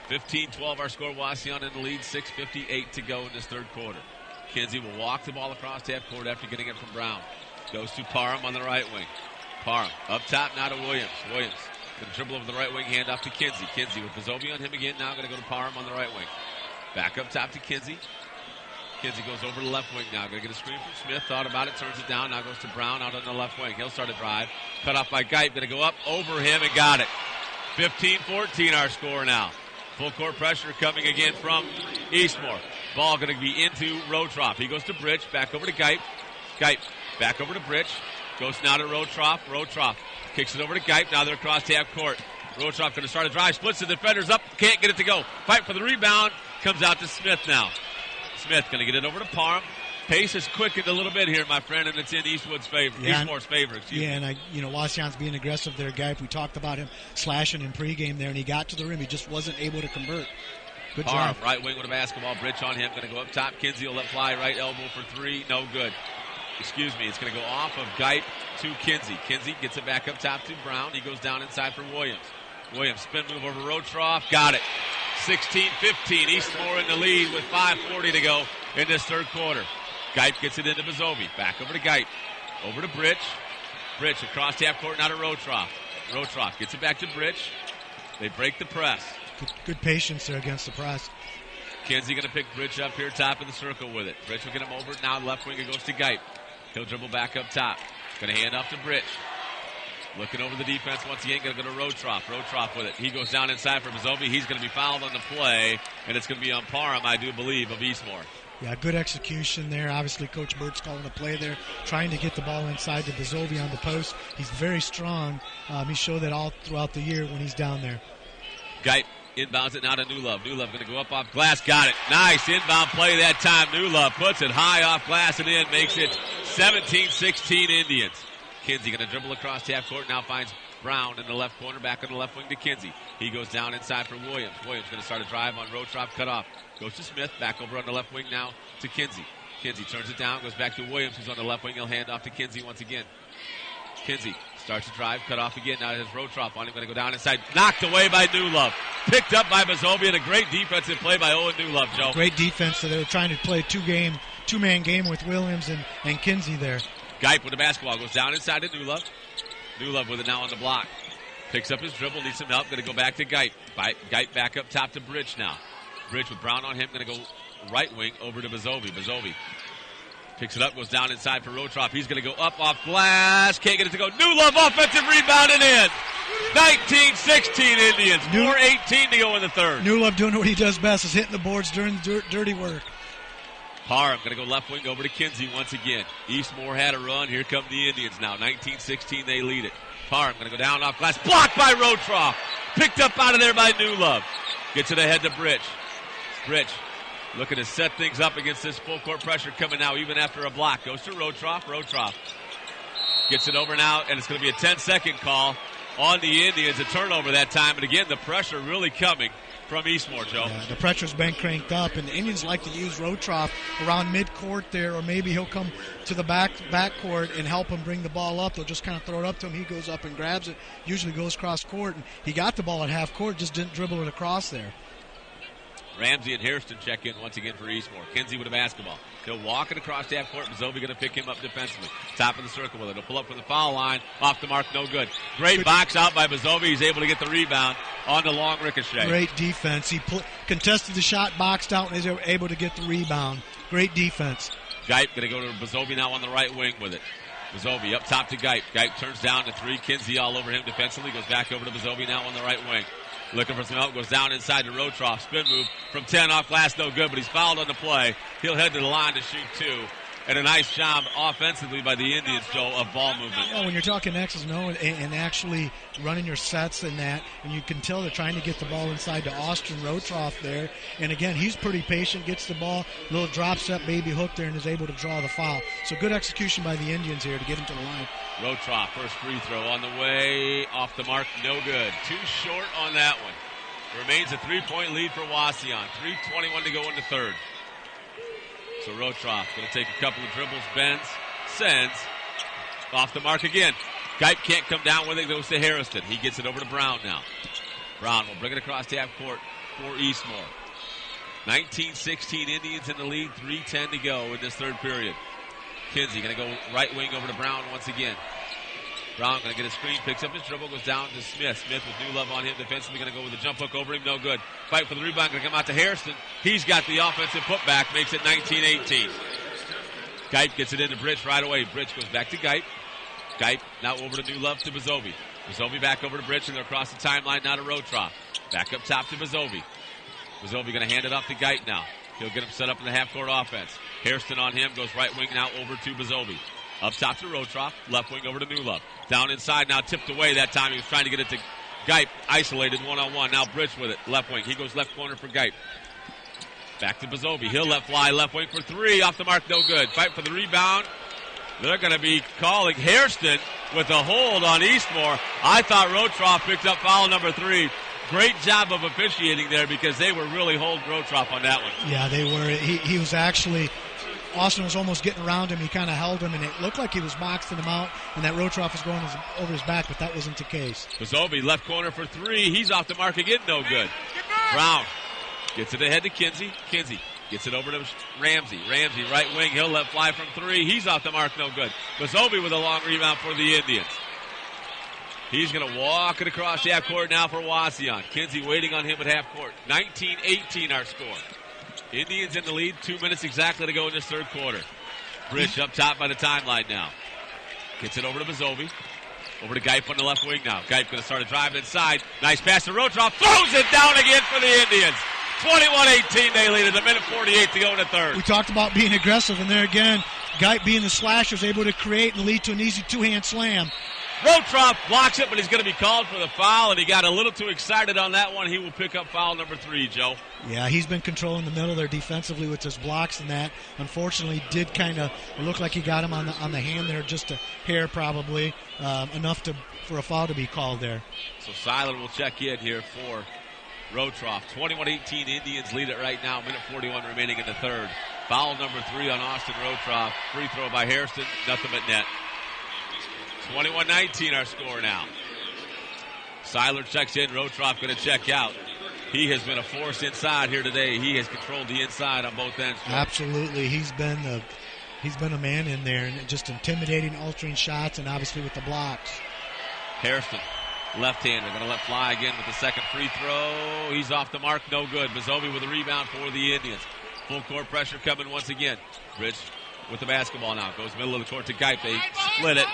15-12 our score. Wauseon in the lead. 6:58 to go in this third quarter. Kinsey will walk the ball across half court after getting it from Brown. Goes to Parham on the right wing. Parham up top now to Williams. Williams going to dribble over the right wing, hand off to Kinsey. Kinsey with Mazovi on him again. Now going to go to Parham on the right wing. Back up top to Kinsey. Kinsey goes over to the left wing now. Going to get a screen from Smith. Thought about it. Turns it down. Now goes to Brown out on the left wing. He'll start a drive. Cut off by Geip. Going to go up over him and got it. 15-14 our score now. Full court pressure coming again from Eastmoor. Ball going to be into Rotroff. He goes to Bridge. Back over to Geip. Geip back over to Bridge. Goes now to Rotroff. Rotroff kicks it over to Geip. Now they're across half court. Rotroff going to start a drive. Splits the defenders up. Can't get it to go. Fight for the rebound. Comes out to Smith now. Smith going to get it over to Parham. Pace has quickened a little bit here, my friend, and it's in Eastmoor's favor. Yeah, and Wauseon's being aggressive there, Geip. We talked about him slashing in pregame there, and he got to the rim. He just wasn't able to convert. Good Parham, job. right wing with a basketball. Bridge on him. Going to go up top. Kinsey will let fly. Right elbow for three. No good. Excuse me. It's going to go off of Geip to Kinsey. Kinsey gets it back up top to Brown. He goes down inside for Williams. Williams spin move over Rotroff. Got it. 16-15. Eastmoor in the lead with 5:40 to go in this third quarter. Geip gets it into Mazovi. Back over to Geip. Over to Bridge. Bridge across half court now to Rotroff. Rotroff gets it back to Bridge. They break the press. Good patience there against the press. Kinsey going to pick Bridge up here, top of the circle with it. Bridge will get him over. Now left wing, it goes to Geip. He'll dribble back up top. Going to hand off to Bridge. Looking over the defense once again. Going to go to Rotroff. Rotroff with it. He goes down inside for Mazovi. He's going to be fouled on the play, and it's going to be on Parham, I do believe, of Eastmoor. Yeah, good execution there. Obviously, Coach Bird's calling a play there, trying to get the ball inside to Mazovi on the post. He's very strong. He showed that all throughout the year when he's down there. Geip inbounds it now to Newlove. Newlove going to go up off glass. Got it. Nice inbound play that time. Newlove puts it high off glass and in. Makes it 17-16 Indians. Kinsey going to dribble across half court. Now finds Brown in the left corner. Back on the left wing to Kinsey. He goes down inside for Williams. Williams going to start a drive on Rotroff. Cut off. Goes to Smith. Back over on the left wing now to Kinsey. Kinsey turns it down. Goes back to Williams, who's on the left wing. He'll hand off to Kinsey once again. Kinsey starts to drive. Cut off again. Now there's Rotroff on him. Going to go down inside. Knocked away by Newlove. Picked up by Mazovi, and a great defensive play by Owen Newlove, Joe. Great defense. So they were trying to play a two-man game with Williams and Kinsey there. Geip with the basketball. Goes down inside to Newlove. Newlove with it now on the block. Picks up his dribble. Needs some help. Going to go back to Geip. Geip back up top to Bridge now. Bridge with Brown on him. Going to go right wing over to Mazovi. Mazovi picks it up. Goes down inside for Rotroff. He's going to go up off glass. Can't get it to go. Newlove offensive rebound and in. 19-16 Indians. 4:18 to go in the third. Newlove doing what he does best is hitting the boards during the dirty work. Parham going to go left wing over to Kinsey once again. Eastmoor had a run. Here come the Indians now. 19-16, they lead it. Parham going to go down off glass. Blocked by Rotroff. Picked up out of there by Newlove. Gets it ahead to Bridge. Bridge looking to set things up against this full court pressure coming now even after a block. Goes to Rotroff. Rotroff gets it over now, and it's going to be a 10-second call on the Indians. A turnover that time. And again, the pressure really coming from Eastmoor, Joe. Yeah, the pressure's been cranked up, and the Indians like to use Rotroff around midcourt there, or maybe he'll come to the backcourt and help him bring the ball up. They'll just kind of throw it up to him. He goes up and grabs it, usually goes cross court, and he got the ball at half court, just didn't dribble it across there. Ramsey and Hairston check in once again for Eastmoor. Kinsey with a basketball. He'll walk it across half court. Mazovi going to pick him up defensively. Top of the circle with it. He'll pull up from the foul line. Off the mark, no good. Great box out by Mazovi. He's able to get the rebound on the long ricochet. Great defense. He contested the shot, boxed out, and is able to get the rebound. Great defense. Geip going to go to Bazovi now on the right wing with it. Bazovi up top to Geip. Geip turns down to three. Kinsey all over him defensively. Goes back over to Bazovi now on the right wing. Looking for some help. Goes down inside to Rotroff. Spin move from 10 off glass. No good, but he's fouled on the play. He'll head to the line to shoot two. And a nice job offensively by the Indians, Joe, of ball movement. Yeah, when you're talking X's and O and actually running your sets and that, and you can tell they're trying to get the ball inside to Austin Rotroff there. And again, he's pretty patient, gets the ball, little drop step, baby hook there, and is able to draw the foul. So good execution by the Indians here to get him to the line. Rotroff, first free throw on the way, off the mark, no good. Too short on that one. Remains a 3-point lead for Wauseon. 3:21 to go in the third. So Rotroff going to take a couple of dribbles, bends, sends, off the mark again. Geip can't come down with it, goes to Harrison. He gets it over to Brown now. Brown will bring it across the half court for Eastmoor. 19-16 Indians in the lead, 3:10 to go in this third period. Kinsey going to go right wing over to Brown once again. Brown going to get a screen, picks up his dribble, goes down to Smith. Smith with new love on him defensively, going to go with a jump hook over him, no good. Fight for the rebound, going to come out to Harrison. He's got the offensive putback, makes it 19-18. Geip gets it into Bridge right away. Bridge goes back to Geip. Geip now over to new love to Bazovi. Bazovi back over to Bridge, and they're across the timeline now to Rotroff. Back up top to Bazovi. Bazovi going to hand it off to Geip now. He'll get him set up in the half-court offense. Harrison on him, goes right wing now over to Bazovi. Up top to Rotroff, left wing over to New Love. Down inside now, tipped away that time. He was trying to get it to Geip, isolated one-on-one. Now Bridge with it, left wing. He goes left corner for Geip. Back to Bazovi. He'll let fly, left wing for three. Off the mark, no good. Fight for the rebound. They're going to be calling Hairston with a hold on Eastmoor. I thought Rotroff picked up foul number 3. Great job of officiating there because they were really holding Rotroff on that one. Yeah, they were. He was actually... Austin was almost getting around him. He kind of held him, and it looked like he was boxing him out, and that Rotroff was going over his back, but that wasn't the case. Bazovi, left corner for three. He's off the mark again. No good. Brown gets it ahead to Kinsey. Kinsey gets it over to Ramsey. Ramsey, right wing. He'll let fly from three. He's off the mark. No good. Bazovi with a long rebound for the Indians. He's going to walk it across the half court now for Wauseon. Kinsey waiting on him at half court. 19-18 our score. Indians in the lead, 2 minutes exactly to go in this third quarter. Bridge up top by the timeline now. Gets it over to Bazovi. Over to Geip on the left wing now. Geip going to start a drive inside. Nice pass to Rotroff. Throws it down again for the Indians. 21-18 they lead it. A minute 48 to go in the third. We talked about being aggressive, and there again, Geip being the slasher is able to create and lead to an easy two-hand slam. Rotroff blocks it, but he's going to be called for the foul, and he got a little too excited on that one. He will pick up foul number 3, Joe. Yeah, he's been controlling the middle there defensively with his blocks and that. Unfortunately, did kind of look like he got him on the hand there, just a hair probably, enough for a foul to be called there. So Seiler will check in here for Rotroff. 21-18 Indians lead it right now. Minute 41 remaining in the third. Foul number 3 on Austin Rotroff. Free throw by Harrison, nothing but net. 21-19 our score now. Seiler checks in. Rotroff going to check out. He has been a force inside here today. He has controlled the inside on both ends. Absolutely. He's been a man in there and just intimidating, altering shots, and obviously with the blocks. Harrison, left-hander, going to let fly again with the second free throw. He's off the mark, no good. Bazovi with a rebound for the Indians. Full court pressure coming once again. Bridge with the basketball now. Goes middle of the court to Geip. They split it.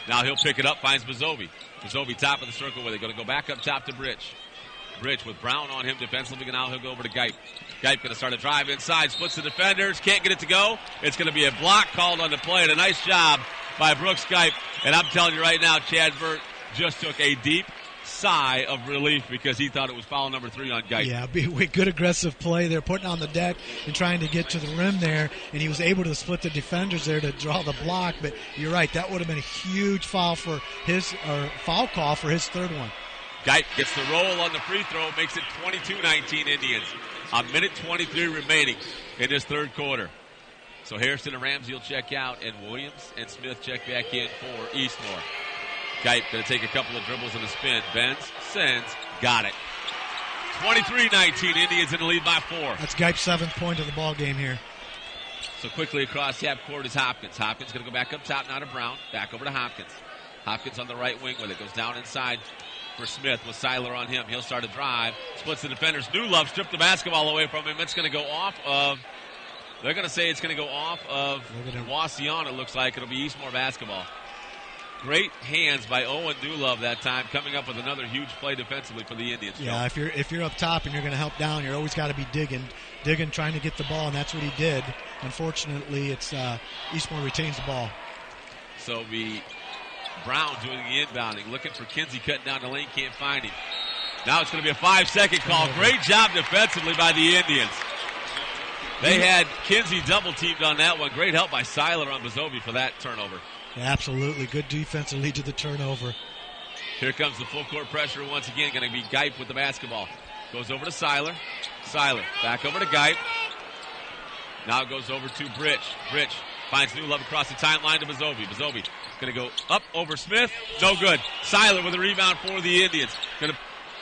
Now he'll pick it up, finds Bazovi. Bazovi top of the circle with it. Going to go back up top to Bridge. Bridge with Brown on him defensively. Now he'll go over to Geip. Geip going to start a drive inside. Splits the defenders. Can't get it to go. It's going to be a block called on the play. And a nice job by Brooks Geip. And I'm telling you right now, Chad Burt just took a deep sigh of relief because he thought it was foul number 3 on Geip. Yeah, good aggressive play there, putting on the deck and trying to get to the rim there, and he was able to split the defenders there to draw the block. But you're right, that would have been a huge foul for foul call for his third one. Geip gets the roll on the free throw, makes it 22-19 Indians. A minute 23 remaining in this third quarter. So Harrison and Ramsey will check out, and Williams and Smith check back in for Eastmoor. Geip going to take a couple of dribbles and a spin. Bends, sends, got it. 23-19, Indians in the lead by 4. That's Geip's 7th point of the ball game here. So quickly across half court is Hopkins. Hopkins going to go back up top now to Brown. Back over to Hopkins. Hopkins on the right wing with it. Goes down inside for Smith with Seiler on him. He'll start a drive. Splits the defenders. Newlove stripped the basketball away from him. It's going to go off of, they're going to say it's going to go off of Wauseon, it looks like. It'll be Eastmoor basketball. Great hands by Owen Newlove that time, coming up with another huge play defensively for the Indians. Yeah, if you're up top and you're going to help down, you're always got to be digging, trying to get the ball, and that's what he did. Unfortunately, it's Eastmoor retains the ball. So Brown doing the inbounding, looking for Kinsey, cutting down the lane, can't find him. Now it's going to be a 5-second call. Great job defensively by the Indians. They had Kinsey double-teamed on that one. Great help by Seiler on Bozovi for that turnover. Yeah, absolutely. Good defense to lead to the turnover. Here comes the full court pressure once again. Going to be Geip with the basketball. Goes over to Seiler. Seiler back over to Geip. Now it goes over to Britch. Britch finds Newlove across the timeline to Bozovi. Bozovi going to go up over Smith. No good. Seiler with a rebound for the Indians. Going to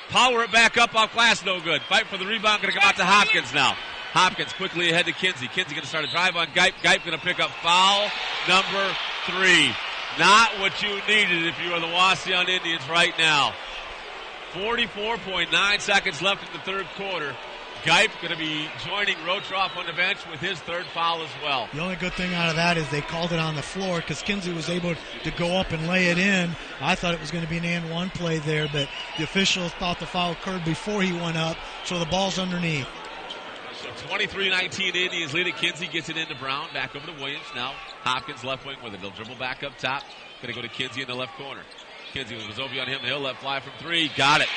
power it back up off glass. No good. Fight for the rebound. Going to come out to Hopkins now. Hopkins quickly ahead to Kinsey. Kinsey going to start a drive on Geip. Geip going to pick up foul number 3. Not what you needed if you are the Wauseon Indians right now. 44.9 seconds left in the third quarter. Geip going to be joining Rotroff on the bench with his third foul as well. The only good thing out of that is they called it on the floor because Kinsey was able to go up and lay it in. I thought it was going to be an and one play there, but the officials thought the foul occurred before he went up, so the ball's underneath. So 23-19 Indians lead it. Kinsey gets it into Brown. Back over to Williams. Now Hopkins left wing with it. They'll dribble back up top. Going to go to Kinsey in the left corner. Kinsey with Bozovi on him. He'll let fly from 3. Got it.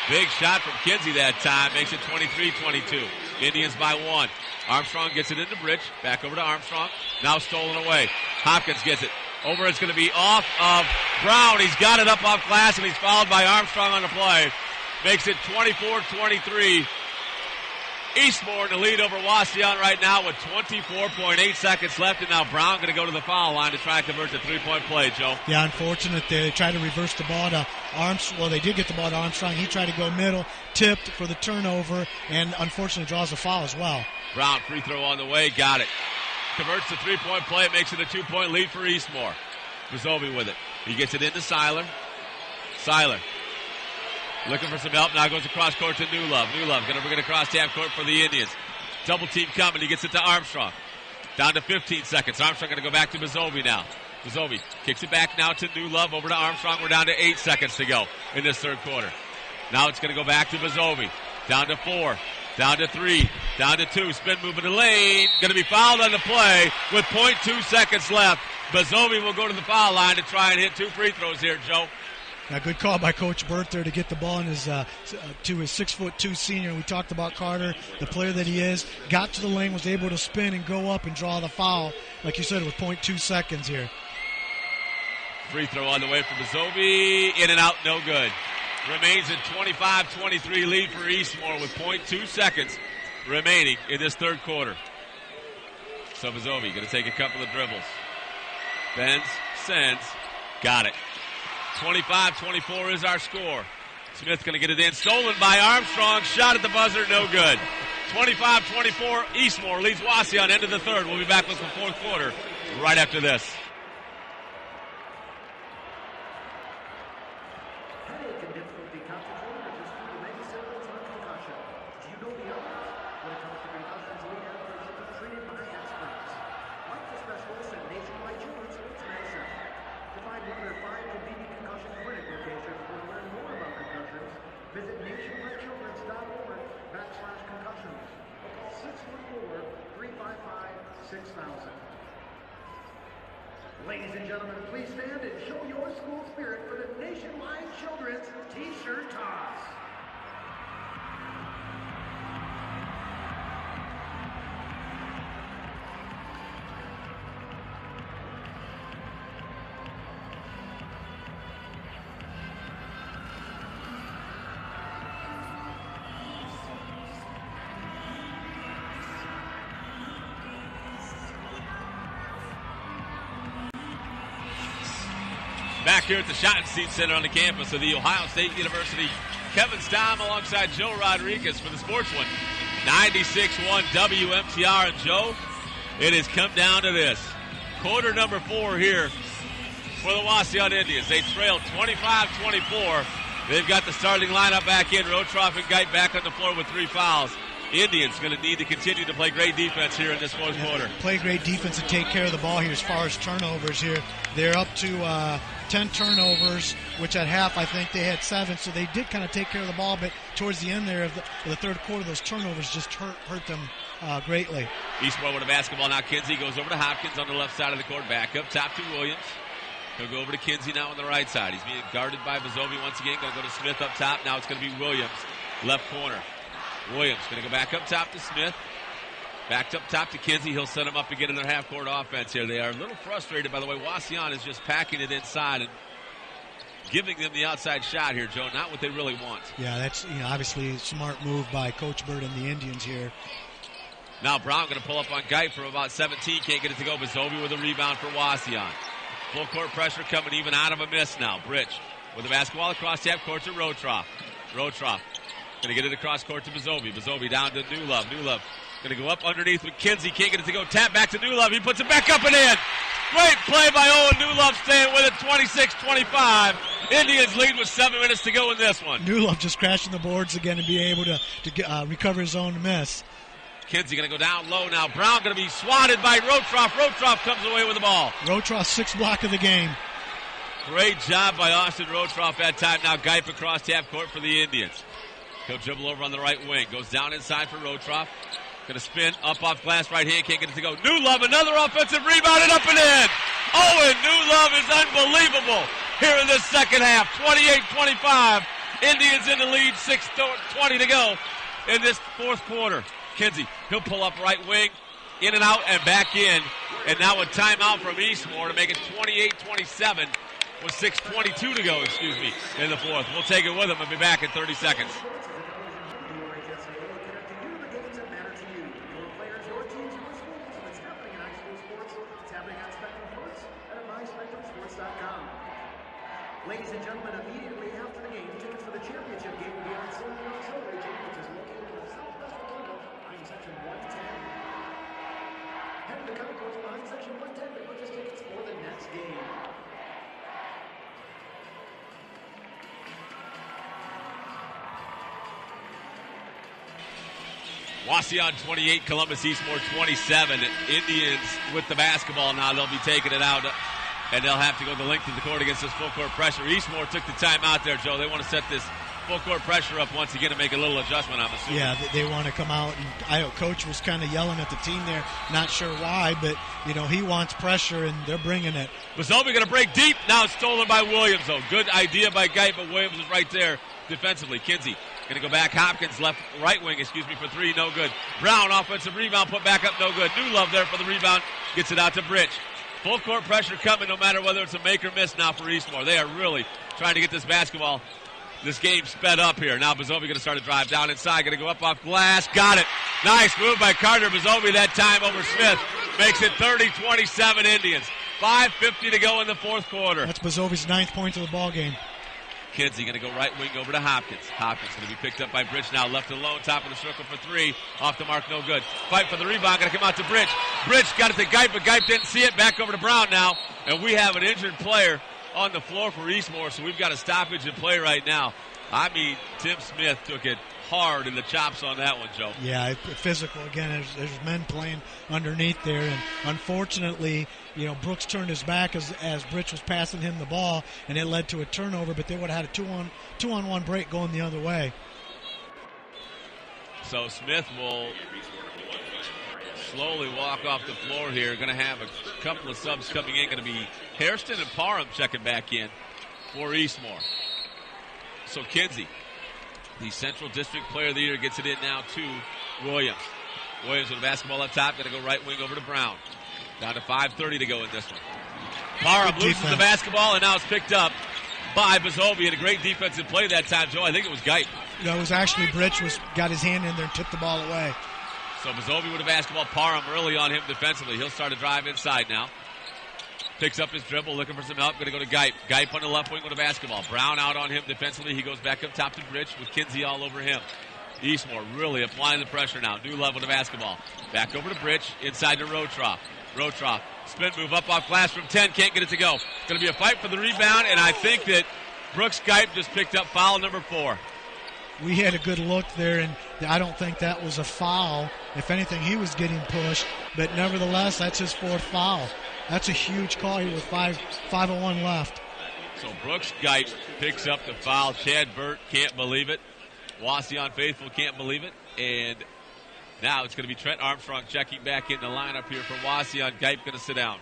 Big shot from Kinsey that time. Makes it 23-22. Indians by 1. Armstrong gets it into Bridge. Back over to Armstrong. Now stolen away. Hopkins gets it. Over, it's going to be off of Brown. He's got it up off glass, and he's fouled by Armstrong on the play. Makes it 24-23. Eastmoor in the lead over Wauseon right now with 24.8 seconds left, and now Brown going to go to the foul line to try and convert the three-point play, Joe. Yeah, unfortunate. They tried to reverse the ball to Armstrong. Well, they did get the ball to Armstrong. He tried to go middle, tipped for the turnover, and unfortunately draws a foul as well. Brown, free throw on the way, got it. Converts the three-point play. It makes it a 2-point lead for Eastmoor. Bozovi with it. He gets it into Seiler. Seiler looking for some help. Now goes across court to Newlove. Newlove going to bring it across half court for the Indians. Double team coming. He gets it to Armstrong. Down to 15 seconds. Armstrong going to go back to Bozovi now. Bozovi kicks it back now to Newlove. Over to Armstrong. We're down to 8 seconds to go in this third quarter. Now it's going to go back to Bozovi. Down to 4. Down to 3. Down to 2. Spin move in the lane. Going to be fouled on the play with 0.2 seconds left. Bozovi will go to the foul line to try and hit 2 free throws here, Joe. A good call by Coach Burt there to get the ball in his to his 6'2" senior. We talked about Carter, the player that he is. Got to the lane, was able to spin and go up and draw the foul, like you said, with 0.2 seconds here. Free throw on the way for Bozovi. In and out, no good. Remains a 25-23 lead for Eastmoor with 0.2 seconds remaining in this third quarter. So Bozovi going to take a couple of dribbles. Bends, sends, got it. 25-24 is our score. Smith going to get it in. Stolen by Armstrong. Shot at the buzzer. No good. 25-24. Eastmoor leads Wauseon into the third. We'll be back with the fourth quarter right after this. Ladies and gentlemen, please stand and show your school spirit for the Nationwide Children's T-shirt toss. Back here at the Schottenstein Center on the campus of The Ohio State University. Kevin Stamm alongside Joe Rodriguez for the Sports One. 96.1 WMTR. And Joe, it has come down to this. Quarter number 4 here for the Wauseon Indians. They trail 25-24 They've got the starting lineup back in. Rotroff and Geit back on the floor with 3 fouls. Indians going to need to continue to play great defense here in this fourth quarter. Play great defense and take care of the ball here as far as turnovers here. They're up to 10 turnovers, which at half I think they had 7, so they did kind of take care of the ball, but towards the end there of the third quarter, those turnovers just hurt them greatly. Eastmoor with a basketball now. Kinsey goes over to Hopkins on the left side of the court. Back up top to Williams. He'll go over to Kinsey now on the right side. He's being guarded by Bazovi once again. Going to go to Smith up top. Now it's going to be Williams, left corner. Williams going to go back up top to Smith. Backed up top to Kinsey. He'll set him up again in their half-court offense here. They are a little frustrated, by the way. Wauseon is just packing it inside and giving them the outside shot here, Joe. Not what they really want. Yeah, that's obviously a smart move by Coach Bird and the Indians here. Now Brown going to pull up on Geit from about 17. Can't get it to go. Bazovi with a rebound for Wauseon. Full court pressure coming even out of a miss now. Britch with the basketball across half court to Rotroff. Rotroff going to get it across court to Bazovi. Bazovi down to Newlove. Newlove going to go up underneath with Kinsey. Can't get it to go. Tap back to Newlove. He puts it back up and in. Great play by Owen Newlove, staying with it. 26-25. Indians lead with 7 minutes to go in this one. Newlove just crashing the boards again and being able to recover his own miss. Kinsey going to go down low now. Brown going to be swatted by Rotroff. Rotroff comes away with the ball. Rotroff's 6th block of the game. Great job by Austin Rotroff that time. Now Geip across half court for the Indians. He'll dribble over on the right wing. Goes down inside for Rotroff. Going to spin up off glass right hand. Can't get it to go. Newlove, another offensive rebound and up and in. Owen Newlove is unbelievable here in this second half. 28-25. Indians in the lead. 6:20 to go in this fourth quarter. Kinsey, he'll pull up right wing, in and out and back in. And now a timeout from Eastmoor to make it 28-27 with 6:22 to go, in the fourth. We'll take it with him and be back in 30 seconds. Ladies and gentlemen, immediately after the game, tickets for the championship game will be on sale in the auxiliary gym, which is located in the southwest window behind section 110. Head to the concourse behind section 110 to purchase tickets for the next game. Wauseon 28, Columbus Eastmoor 27. Indians with the basketball now. They'll be taking it out. And they'll have to go the length of the court against this full-court pressure. Eastmoor took the timeout there, Joe. They want to set this full-court pressure up once again to make a little adjustment, I'm assuming. Yeah, they want to come out. And I know Coach was kind of yelling at the team there. Not sure why, but, he wants pressure, and they're bringing it. Bazovi going to break deep. Now it's stolen by Williams, though. Good idea by Geit, but Williams is right there defensively. Kinsey going to go back. Hopkins right wing, for 3. No good. Brown, offensive rebound, put back up. No good. Newlove there for the rebound. Gets it out to Britch. Full court pressure coming no matter whether it's a make or miss now for Eastmoor. They are really trying to get this game sped up here. Now Bazovi going to start a drive down inside. Going to go up off glass. Got it. Nice move by Carter Bazovi that time over Smith. Makes it 30-27 Indians. 5:50 to go in the fourth quarter. That's Bazovi's 9th point of the ball game. Kinsey going to go right wing over to Hopkins. Hopkins going to be picked up by Britch now. Left alone, top of the circle for 3. Off the mark, no good. Fight for the rebound. Going to come out to Britch. Britch got it to Geit, but Geit didn't see it. Back over to Brown now. And we have an injured player on the floor for Eastmoor, so we've got a stoppage in play right now. Tim Smith took it hard in the chops on that one, Joe. Yeah, physical again. There's men playing underneath there, and unfortunately, Brooks turned his back as Britch was passing him the ball, and it led to a turnover. But they would have had a two-on-one break going the other way. So Smith will slowly walk off the floor here. Going to have a couple of subs coming in. Going to be Hairston and Parham checking back in for Eastmoor. So Kinsey, the Central District Player of the Year, gets it in now to Williams. Williams with the basketball up top. Going to go right wing over to Brown. Down to 5:30 to go in this one. Parham loses the basketball, and now it's picked up by Bazovi. And a great defensive play that time, Joe. I think it was Geit. It was actually Britch got his hand in there and tipped the ball away. So Bazovi with the basketball. Parham early on him defensively. He'll start a drive inside now. Picks up his dribble, looking for some help. Going to go to Geit. Geit on the left wing with the basketball. Brown out on him defensively. He goes back up top to Britch with Kinsey all over him. Eastmoor really applying the pressure now. New level to basketball. Back over to Britch. Inside to Rotroff. Spin move up off glass from 10. Can't get it to go. Going to be a fight for the rebound, and I think that Brooks Geip just picked up foul number 4. We had a good look there, and I don't think that was a foul. If anything, he was getting pushed. But nevertheless, that's his 4th foul. That's a huge call here with 5:01 left. So Brooks Geip picks up the foul. Chad Burt can't believe it. Wauseon faithful can't believe it. And now it's going to be Trent Armstrong checking back in the lineup here for Wauseon. Geip going to sit down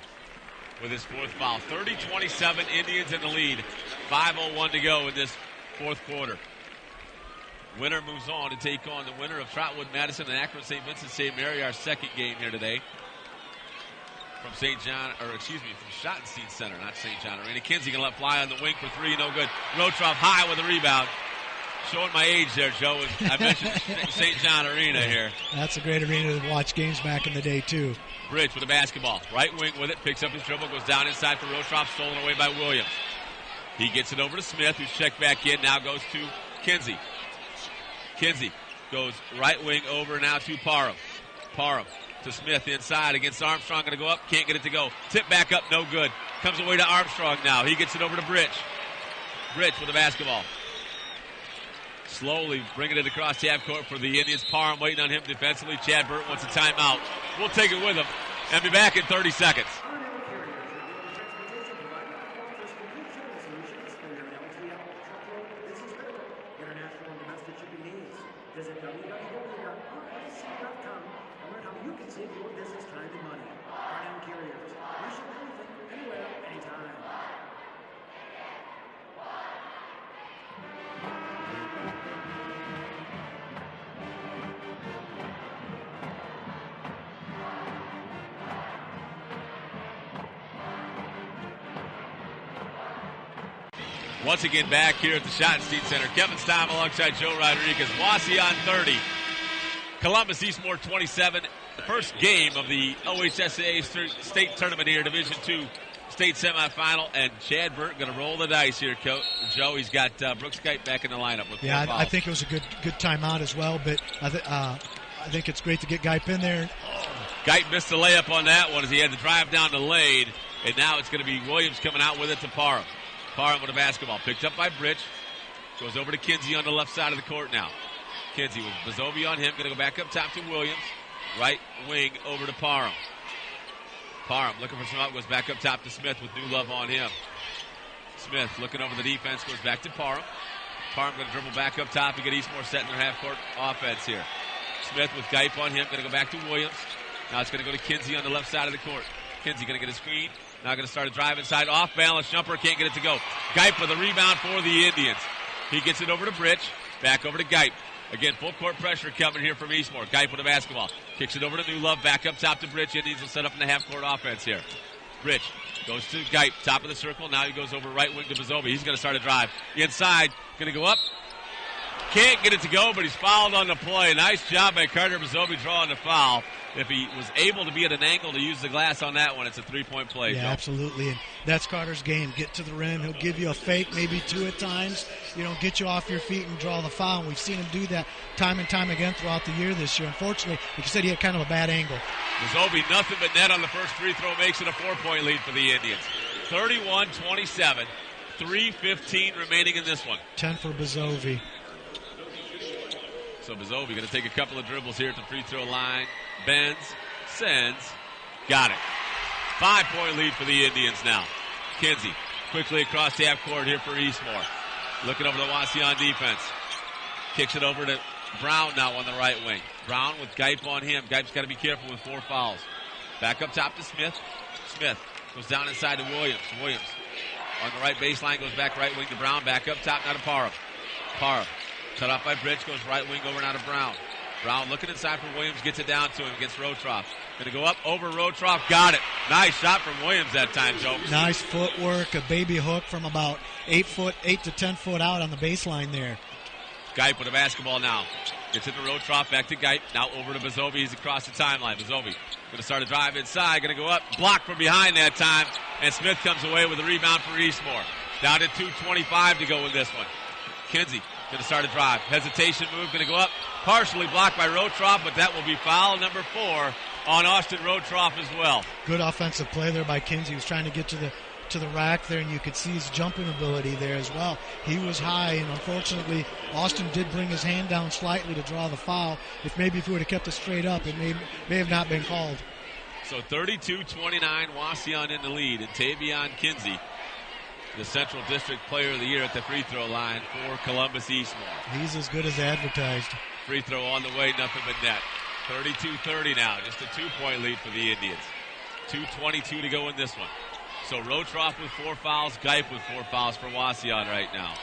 with his 4th foul. 30-27, Indians in the lead. 5:01 to go in this 4th quarter. Winner moves on to take on the winner of Trotwood Madison and Akron St. Vincent St. Mary, our 2nd game here today. From Schottenstein Center, not St. John Arena. Kinsey going to let fly on the wing for 3, no good. Rotroff high with a rebound. Showing my age there, Joe. I mentioned St. John Arena here. That's a great arena to watch games back in the day, too. Bridge with the basketball. Right wing with it, picks up his dribble, goes down inside for Rotroff, stolen away by Williams. He gets it over to Smith, who's checked back in, now goes to Kinsey. Kinsey goes right wing over now to Parham. Parham to Smith inside against Armstrong. Going to go up. Can't get it to go. Tip back up. No good. Comes away to Armstrong now. He gets it over to Bridge. Bridge with the basketball. Slowly bringing it across half court for the Indians. Parham waiting on him defensively. Chad Burt wants a timeout. We'll take it with him and be back in 30 seconds. Visit www.rfc.com and learn how you can save your business time and money. R&M Carriers. We ship anything, anywhere, anytime. Once again back here at the Schottenstein Center. Kevin Stein alongside Joe Rodriguez. Wauseon 30. Columbus Eastmoor 27. The first game of the OHSAA state tournament here, Division II state semifinal. And Chad Burt going to roll the dice here, Joe. He's got Brooks Geip back in the lineup with 4 fouls. I think it was a good timeout as well. But I think it's great to get Geip in there. Geip missed the layup on that one as he had to drive down the lane. And now it's going to be Williams coming out with it to Parham. Parham with a basketball. Picked up by Bridge. Goes over to Kinsey on the left side of the court now. Kinsey with Bazovi on him. Going to go back up top to Williams. Right wing over to Parham. Parham looking for some help. Goes back up top to Smith with New Love on him. Smith looking over the defense. Goes back to Parham. Parham going to dribble back up top to get Eastmoor set in their half-court offense here. Smith with Geip on him. Going to go back to Williams. Now it's going to go to Kinsey on the left side of the court. Kinsey going to get a screen. Now going to start a drive inside. Off balance jumper. Can't get it to go. Geip with a rebound for the Indians. He gets it over to Bridge. Back over to Geip. Again, full court pressure coming here from Eastmoor. Geip with the basketball. Kicks it over to New Love. Back up top to Bridge. Indians will set up in the half-court offense here. Bridge goes to Geip. Top of the circle. Now he goes over right wing to Bazovi. He's going to start a drive. Inside. Going to go up. Can't get it to go, but he's fouled on the play. Nice job by Carter Bazovi drawing the foul. If he was able to be at an angle to use the glass on that one, it's a three-point play. Yeah, Joe. Absolutely. And that's Carter's game. Get to the rim. He'll give you a fake, maybe 2 at times. Get you off your feet and draw the foul. And we've seen him do that time and time again throughout the year this year. Unfortunately, like you said, he had kind of a bad angle. Bazovi, nothing but net on the first free throw, makes it a 4-point lead for the Indians. 31-27. 3:15 remaining in this one. 10 for Bazovi. So Bazovi going to take a couple of dribbles here at the free throw line. Bends, sends, got it. 5-point lead for the Indians now. Kinsey quickly across half court here for Eastmoor. Looking over the Wauseon defense. Kicks it over to Brown now on the right wing. Brown with Geip on him. Geip's got to be careful with 4 fouls. Back up top to Smith. Smith goes down inside to Williams. Williams on the right baseline goes back right wing to Brown. Back up top now to Parham. Parham cut off by Bridge, goes right wing over now to Brown. Brown looking inside for Williams, gets it down to him against Rotroff. Going to go up over Rotroff, got it. Nice shot from Williams that time, Joe. Nice footwork, a baby hook from about 8 to 10 foot out on the baseline there. Geip with the basketball now. Gets it to Rotroff, back to Geip. Now over to Bazovi, he's across the timeline. Bazovi going to start a drive inside, going to go up, blocked from behind that time, and Smith comes away with a rebound for Eastmoor. Down to 2:25 to go in this one. Kinsey going to start a drive. Hesitation move, going to go up. Partially blocked by Rotroff, but that will be foul number 4 on Austin Rotroff as well. Good offensive play there by Kinsey. He was trying to get to to the rack there, and you could see his jumping ability there as well. He was high, and unfortunately, Austin did bring his hand down slightly to draw the foul. If he would have kept it straight up, it may have not been called. So 32-29, Wauseon in the lead, and Tavion Kinsey, the Central District Player of the Year at the free throw line for Columbus Eastmoor. He's as good as advertised. Free throw on the way, nothing but net. 32-30 now, just a 2-point lead for the Indians. 2:22 to go in this one. So Rotroff with 4 fouls, Geip with 4 fouls for Wauseon right now.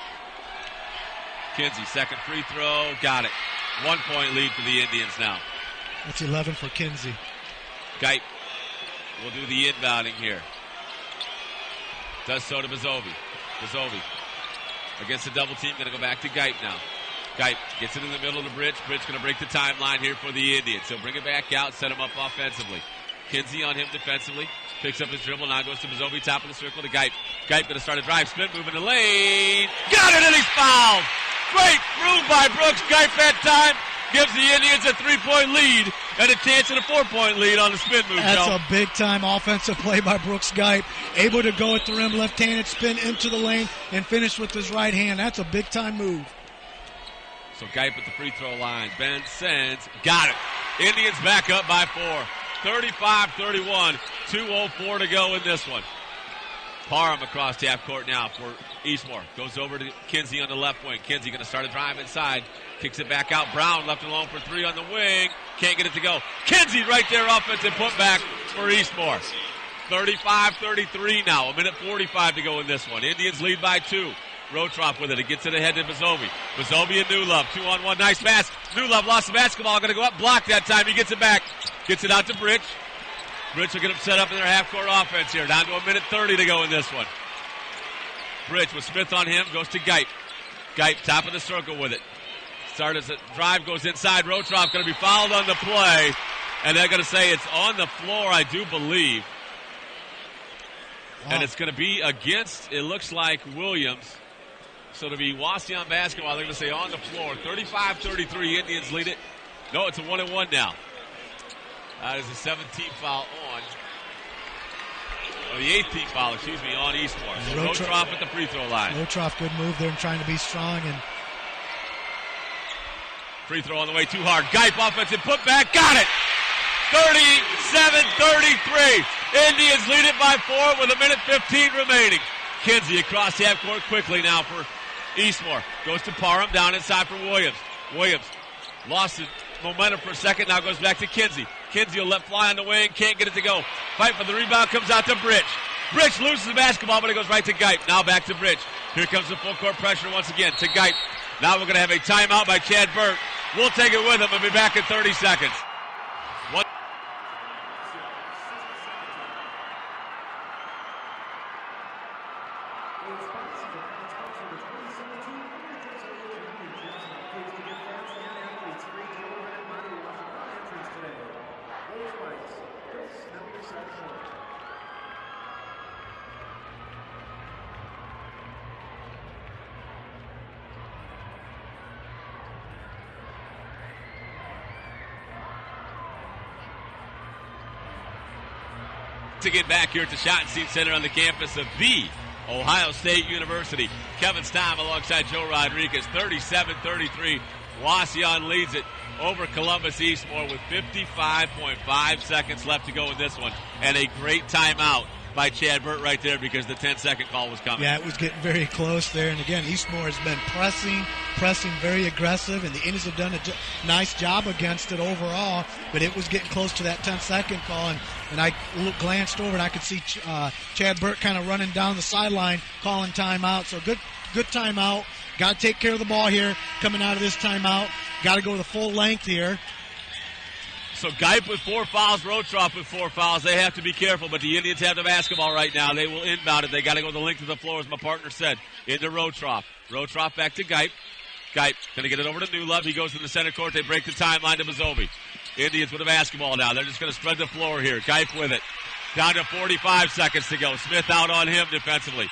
Kinsey, second free throw, got it. 1-point lead for the Indians now. That's 11 for Kinsey. Geip will do the inbounding here. Does so to Bazovi. Bazovi against the double team, going to go back to Geip now. Geip gets it in the middle of the Bridge. Bridge going to break the timeline here for the Indians. He'll bring it back out, set him up offensively. Kinsey on him defensively. Picks up his dribble. Now goes to Bazovi, top of the circle to Geip. Geip going to start a drive. Spin move in the lane. Got it, and he's fouled. Great move by Brooks. Geip that time gives the Indians a 3-point lead and a chance at a 4-point lead on the spin move. That's a big-time offensive play by Brooks Geip. Able to go at the rim, left-handed spin into the lane and finish with his right hand. That's a big-time move. So Geip at the free throw line. Ben sends. Got it. Indians back up by 4. 35-31. 2:04 to go in this one. Parham across half court now for Eastmoor. Goes over to Kinsey on the left wing. Kinsey going to start a drive inside. Kicks it back out. Brown left alone for 3 on the wing. Can't get it to go. Kinsey right there, offensive putback for Eastmoor. 35-33 now. 1:45 to go in this one. Indians lead by 2. Rotroff with it. It gets it ahead to Bazovi. Bazovi and Newlove. 2-on-1. Nice pass. Newlove lost the basketball. Going to go up. Block that time. He gets it back. Gets it out to Bridge. Bridge will get them set up in their half-court offense here. Down to 1:30 to go in this one. Bridge with Smith on him. Goes to Geip. Geip top of the circle with it. Start as a drive goes inside. Rotroff going to be fouled on the play. And they're going to say it's on the floor, I do believe. Wow. And it's going to be against, it looks like, Williams. So it'll be Wauseon basketball. They're going to say on the floor. 35-33, Indians lead it. No, it's a 1-1 now. That is a 17th foul on. Or the 18th foul, on Eastmoor. So Rotroff at the free throw line. Rotroff, good move there and trying to be strong. And free throw on the way, too hard. Geip offensive putback, got it! 37-33. Indians lead it by 4 with 1:15 remaining. Kinsey across half court quickly now for Eastmoor. Goes to Parham, down inside for Williams. Williams lost his momentum for a second, now goes back to Kinsey. Kinsey will let fly on the wing, can't get it to go. Fight for the rebound, comes out to Bridge. Bridge loses the basketball, but it goes right to Geip. Now back to Bridge. Here comes the full court pressure once again to Geip. Now we're going to have a timeout by Chad Burt. We'll take it with him and be back in 30 seconds. To get back here at the Schottenstein Center on the campus of the Ohio State University. Kevin Stamm alongside Joe Rodriguez. 37-33. Wauseon leads it over Columbus Eastmoor with 55.5 seconds left to go in this one. And a great timeout by Chad Burt right there because the 10-second call was coming. Yeah, it was getting very close there. And again, Eastmoor has been pressing very aggressive, and the Indians have done a nice job against it overall, but it was getting close to that 10-second call, and I glanced over and I could see Chad Burt kind of running down the sideline calling timeout. So good timeout. Got to take care of the ball here coming out of this timeout. Got to go the full length here. So Geip with 4 fouls, Rotroff with 4 fouls. They have to be careful, but the Indians have the basketball right now. They will inbound it. They got to go the length of the floor, as my partner said. Into Rotroff. Rotroff back to Geip. Geip going to get it over to Newlove. He goes to the center court. They break the timeline to Bazovi. Indians with the basketball now. They're just going to spread the floor here. Geip with it. Down to 45 seconds to go. Smith out on him defensively.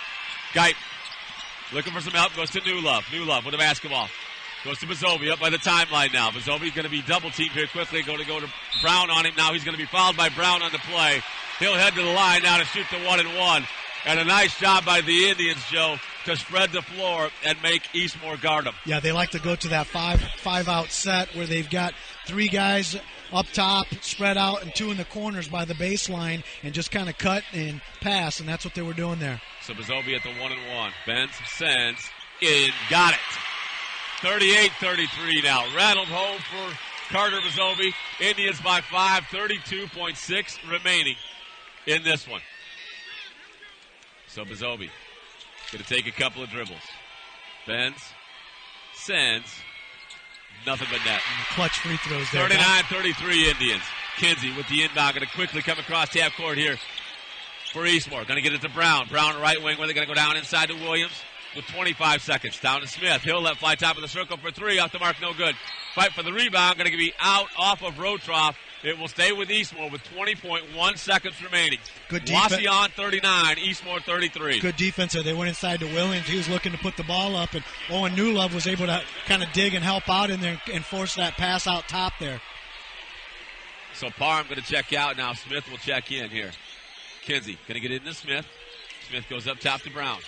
Geip looking for some help. Goes to Newlove. Newlove with the basketball. Goes to Bazovi up by the timeline now. Bazovi going to be double teamed here quickly. Going to go to Brown on him now. He's going to be fouled by Brown on the play. He'll head to the line now to shoot the 1-and-1. And a nice job by the Indians, Joe, to spread the floor and make Eastmoor guard them. Yeah, they like to go to that five-out set where they've got 3 guys up top, spread out, and 2 in the corners by the baseline, and just kind of cut and pass, and that's what they were doing there. So Bozovi at the 1-and-1. Benz sends in. Got it. 38-33 now. Rattled home for Carter Bozovi. Indians by 5, 32.6 remaining in this one. So Bozovi going to take a couple of dribbles. Benz sends. Nothing but net. Clutch free throws there. 39-33 Indians. Kinsey with the inbound. Going to quickly come across half court here for Eastmoor. Going to get it to Brown. Brown right wing. Where they're going to go down inside to Williams with 25 seconds. Down to Smith. He'll let fly top of the circle for 3. Off the mark. No good. Fight for the rebound. Going to be out off of Rotroff. It will stay with Eastmoor with 20.1 seconds remaining. Good defense. Wauseon 39, Eastmoor 33. Good defense there. They went inside to Williams. He was looking to put the ball up, and Owen Newlove was able to kind of dig and help out in there and force that pass out top there. So Parham going to check out now. Smith will check in here. Kinsey going to get into Smith. Smith goes up top to Brown.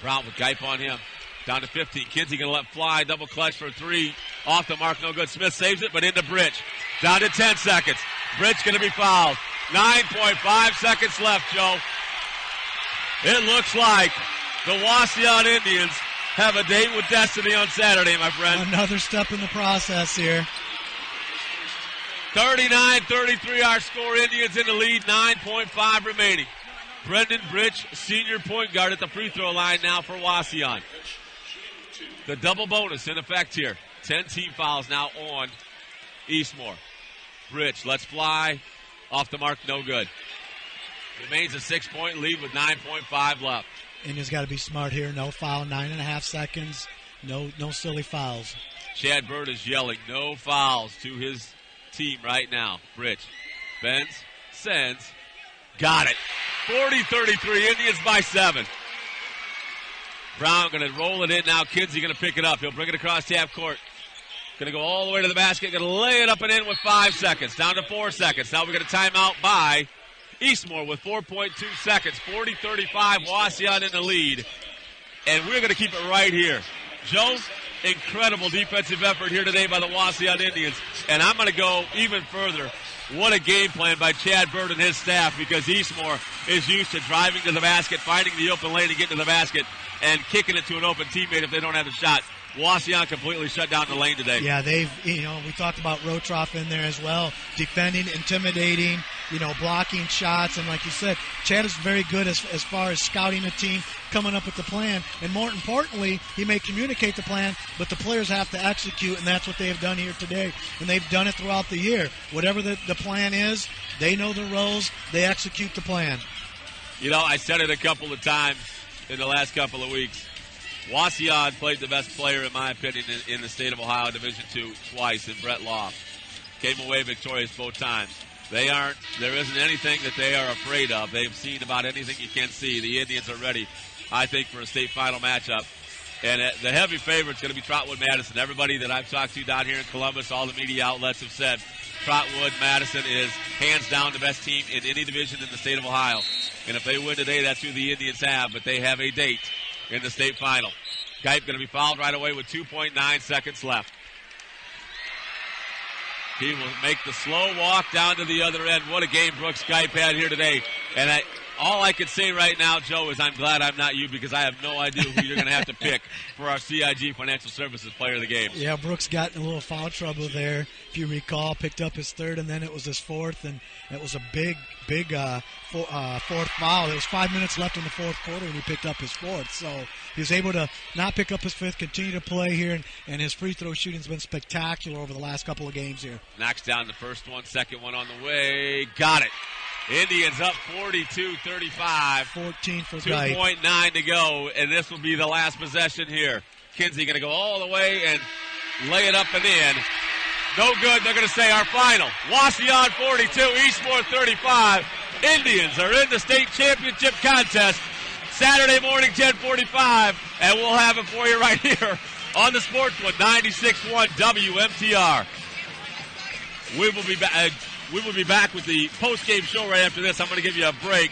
Brown with Geip on him. Down to 15. Kinsey going to let fly. Double clutch for 3. Off the mark. No good. Smith saves it, but into Bridge. Down to 10 seconds. Bridge going to be fouled. 9.5 seconds left, Joe. It looks like the Wauseon Indians have a date with destiny on Saturday, my friend. Another step in the process here. 39-33 our score. Indians in the lead. 9.5 remaining. Brendan Bridge, senior point guard at the free throw line now for Wauseon. The double bonus in effect here. 10 team fouls now on Eastmoor. Bridge lets fly. Off the mark, no good. Remains a 6-point lead with 9.5 left. Indians got to be smart here. No foul, 9.5 seconds. No silly fouls. Chad Bird is yelling no fouls to his team right now. Bridge bends, sends, got it. 40-33, Indians by 7. Brown going to roll it in now. Kinsey going to pick it up. He'll bring it across half court. Going to go all the way to the basket. Going to lay it up and in with 5 seconds. Down to 4 seconds. Now we got a timeout by Eastmoor with 4.2 seconds. 40-35, Wauseon in the lead. And we're going to keep it right here. Joe, incredible defensive effort here today by the Wauseon Indians. And I'm going to go even further. What a game plan by Chad Bird and his staff, because Eastmoor is used to driving to the basket, finding the open lane to get to the basket, and kicking it to an open teammate if they don't have the shot. Wauseon completely shut down the lane today. Yeah, we talked about Rotroff in there as well, defending, intimidating, blocking shots, and like you said, Chad is very good as far as scouting a team, coming up with the plan, and more importantly, he may communicate the plan, but the players have to execute, and that's what they have done here today, and they've done it throughout the year. Whatever the plan is, they know the roles, they execute the plan. I said it a couple of times in the last couple of weeks. Wauseon played the best player, in my opinion, in the state of Ohio Division II twice in Brett Law. Came away victorious both times. There isn't anything that they are afraid of. They've seen about anything you can see. The Indians are ready, I think, for a state final matchup. And the heavy favorite's going to be Trotwood Madison. Everybody that I've talked to down here in Columbus, all the media outlets have said Trotwood Madison is hands down the best team in any division in the state of Ohio. And if they win today, that's who the Indians have. But they have a date in the state final. Geip going to be fouled right away with 2.9 seconds left. He will make the slow walk down to the other end. What a game Brooks Geip had here today. And all I can say right now, Joe, is I'm glad I'm not you, because I have no idea who you're going to have to pick for our CIG Financial Services Player of the Game. Yeah, Brooks got in a little foul trouble there, if you recall. Picked up his 3rd, and then it was his 4th, and it was a big 4th foul. There was 5 minutes left in the 4th quarter, and he picked up his 4th. So he was able to not pick up his 5th, continue to play here, and his free throw shooting's been spectacular over the last couple of games here. Knocks down the first one, second one on the way. Got it. Indians up 42-35. 14 for Geip. 2.9 to go, and this will be the last possession here. Kinsey going to go all the way and lay it up and in. No good. They're going to say our final. Wauseon 42, Eastmoor 35. Indians are in the state championship contest Saturday morning, 10:45, and we'll have it for you right here on the Sports One, 96.1 WMTR. We will be back with the post-game show right after this. I'm going to give you a break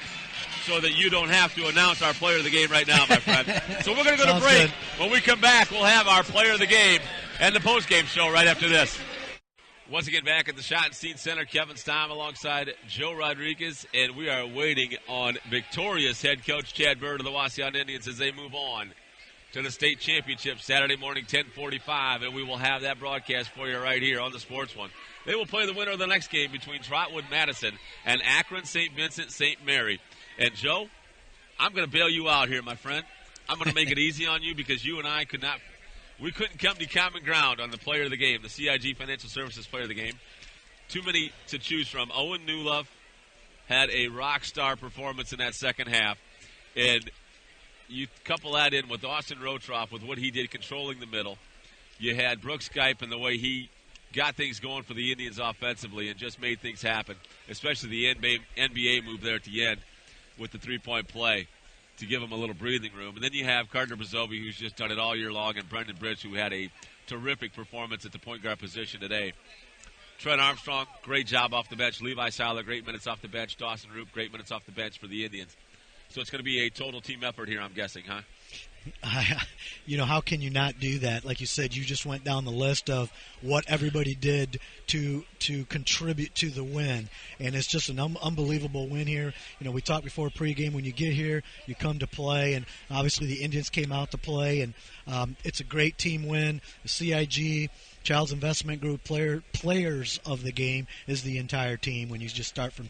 so that you don't have to announce our player of the game right now, my friend. So we're going to go to break. Good. When we come back, we'll have our player of the game and the post-game show right after this. Once again, back at the Schottenstein Center, Kevin Stamm alongside Joe Rodriguez, and we are waiting on victorious head coach Chad Bird of the Wauseon Indians as they move on to the state championship Saturday morning, 10:45, and we will have that broadcast for you right here on the Sports One. They will play the winner of the next game between Trotwood Madison and Akron St. Vincent St. Mary. And, Joe, I'm going to bail you out here, my friend. I'm going to make it easy on you because you and I couldn't come to common ground on the player of the game, the CIG Financial Services player of the game. Too many to choose from. Owen Newlove had a rock star performance in that second half. And you couple that in with Austin Rotroff with what he did controlling the middle. You had Brooks Skype and the way he got things going for the Indians offensively and just made things happen, especially the NBA move there at the end with the three-point play to give him a little breathing room. And then you have Gardner Brazovi, who's just done it all year long, and Brendan Bridge, who had a terrific performance at the point guard position today. Trent Armstrong, great job off the bench. Levi Seiler, great minutes off the bench. Dawson Roop, great minutes off the bench for the Indians. So it's going to be a total team effort here, I'm guessing, huh? How can you not do that? Like you said, you just went down the list of what everybody did to contribute to the win, and it's just an unbelievable win here. We talked before pregame, when you get here, you come to play, and obviously the Indians came out to play, and it's a great team win. The CIG Child's Investment Group players of the game is the entire team when you just start from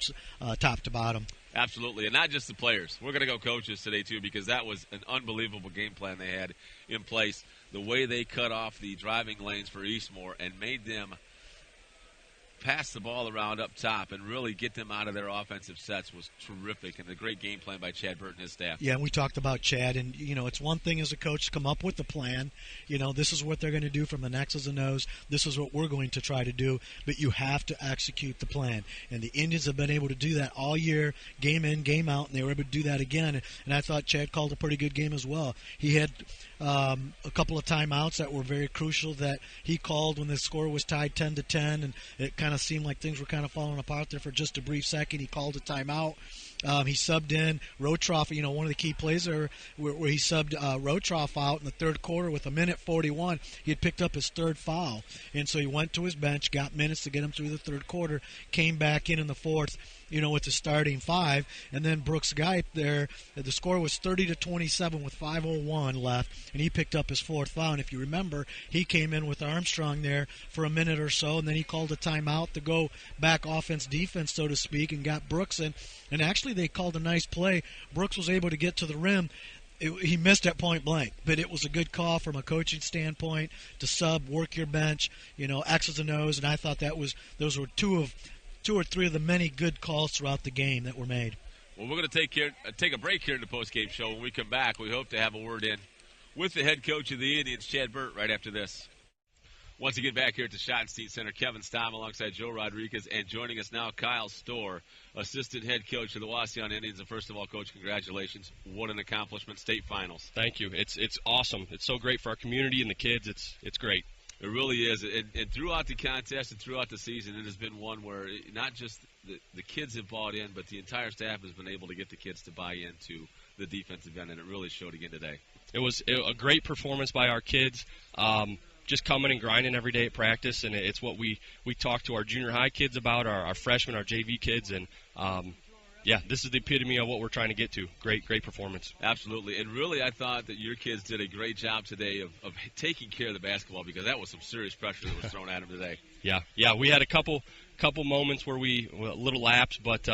top to bottom. Absolutely, and not just the players. We're going to go coaches today, too, because that was an unbelievable game plan they had in place. The way they cut off the driving lanes for Eastmoor and made them pass the ball around up top and really get them out of their offensive sets was terrific, and a great game plan by Chad Burt and his staff. Yeah, and we talked about Chad, and, it's one thing as a coach to come up with the plan. This is what they're going to do from the X's and O's. This is what we're going to try to do, but you have to execute the plan. And the Indians have been able to do that all year, game in, game out, and they were able to do that again. And I thought Chad called a pretty good game as well. He had a couple of timeouts that were very crucial that he called when the score was tied 10-10, and it kind of seemed like things were kind of falling apart there for just a brief second. He called a timeout. He subbed in Rotroff, one of the key plays there where he subbed Rotroff out in the third quarter with 1:41. He had picked up his third foul, and so he went to his bench, got minutes to get him through the third quarter, came back in the fourth, with the starting five, and then Brooks Geip there, the score was 30-27 with 5:01 left, and he picked up his fourth foul. And if you remember, he came in with Armstrong there for a minute or so, and then he called a timeout to go back offense-defense, so to speak, and got Brooks in. And actually they called a nice play. Brooks was able to get to the rim. He missed at point blank, but it was a good call from a coaching standpoint to sub, work your bench, X's and O's, and I thought those were two or three of the many good calls throughout the game that were made. Well, we're going to take a break here in the postgame show. When we come back, we hope to have a word in with the head coach of the Indians, Chad Burt, right after this. Once again, back here at the Schottenstein Center, Kevin Stamm alongside Joe Rodriguez, and joining us now, Kyle Storr, assistant head coach of the Wauseon Indians. And first of all, Coach, congratulations. What an accomplishment, state finals. Thank you. It's awesome. It's so great for our community and the kids. It's great. It really is. And throughout the contest and throughout the season, it has been one where not just the kids have bought in, but the entire staff has been able to get the kids to buy into the defensive end, and it really showed again today. It was a great performance by our kids, just coming and grinding every day at practice, and it's what we talk to our junior high kids about, our freshmen, our JV kids, and this is the epitome of what we're trying to get to. Great performance. Absolutely. And really, I thought that your kids did a great job today of taking care of the basketball, because that was some serious pressure that was thrown at them today. Yeah, we had a couple moments where a little lapse, but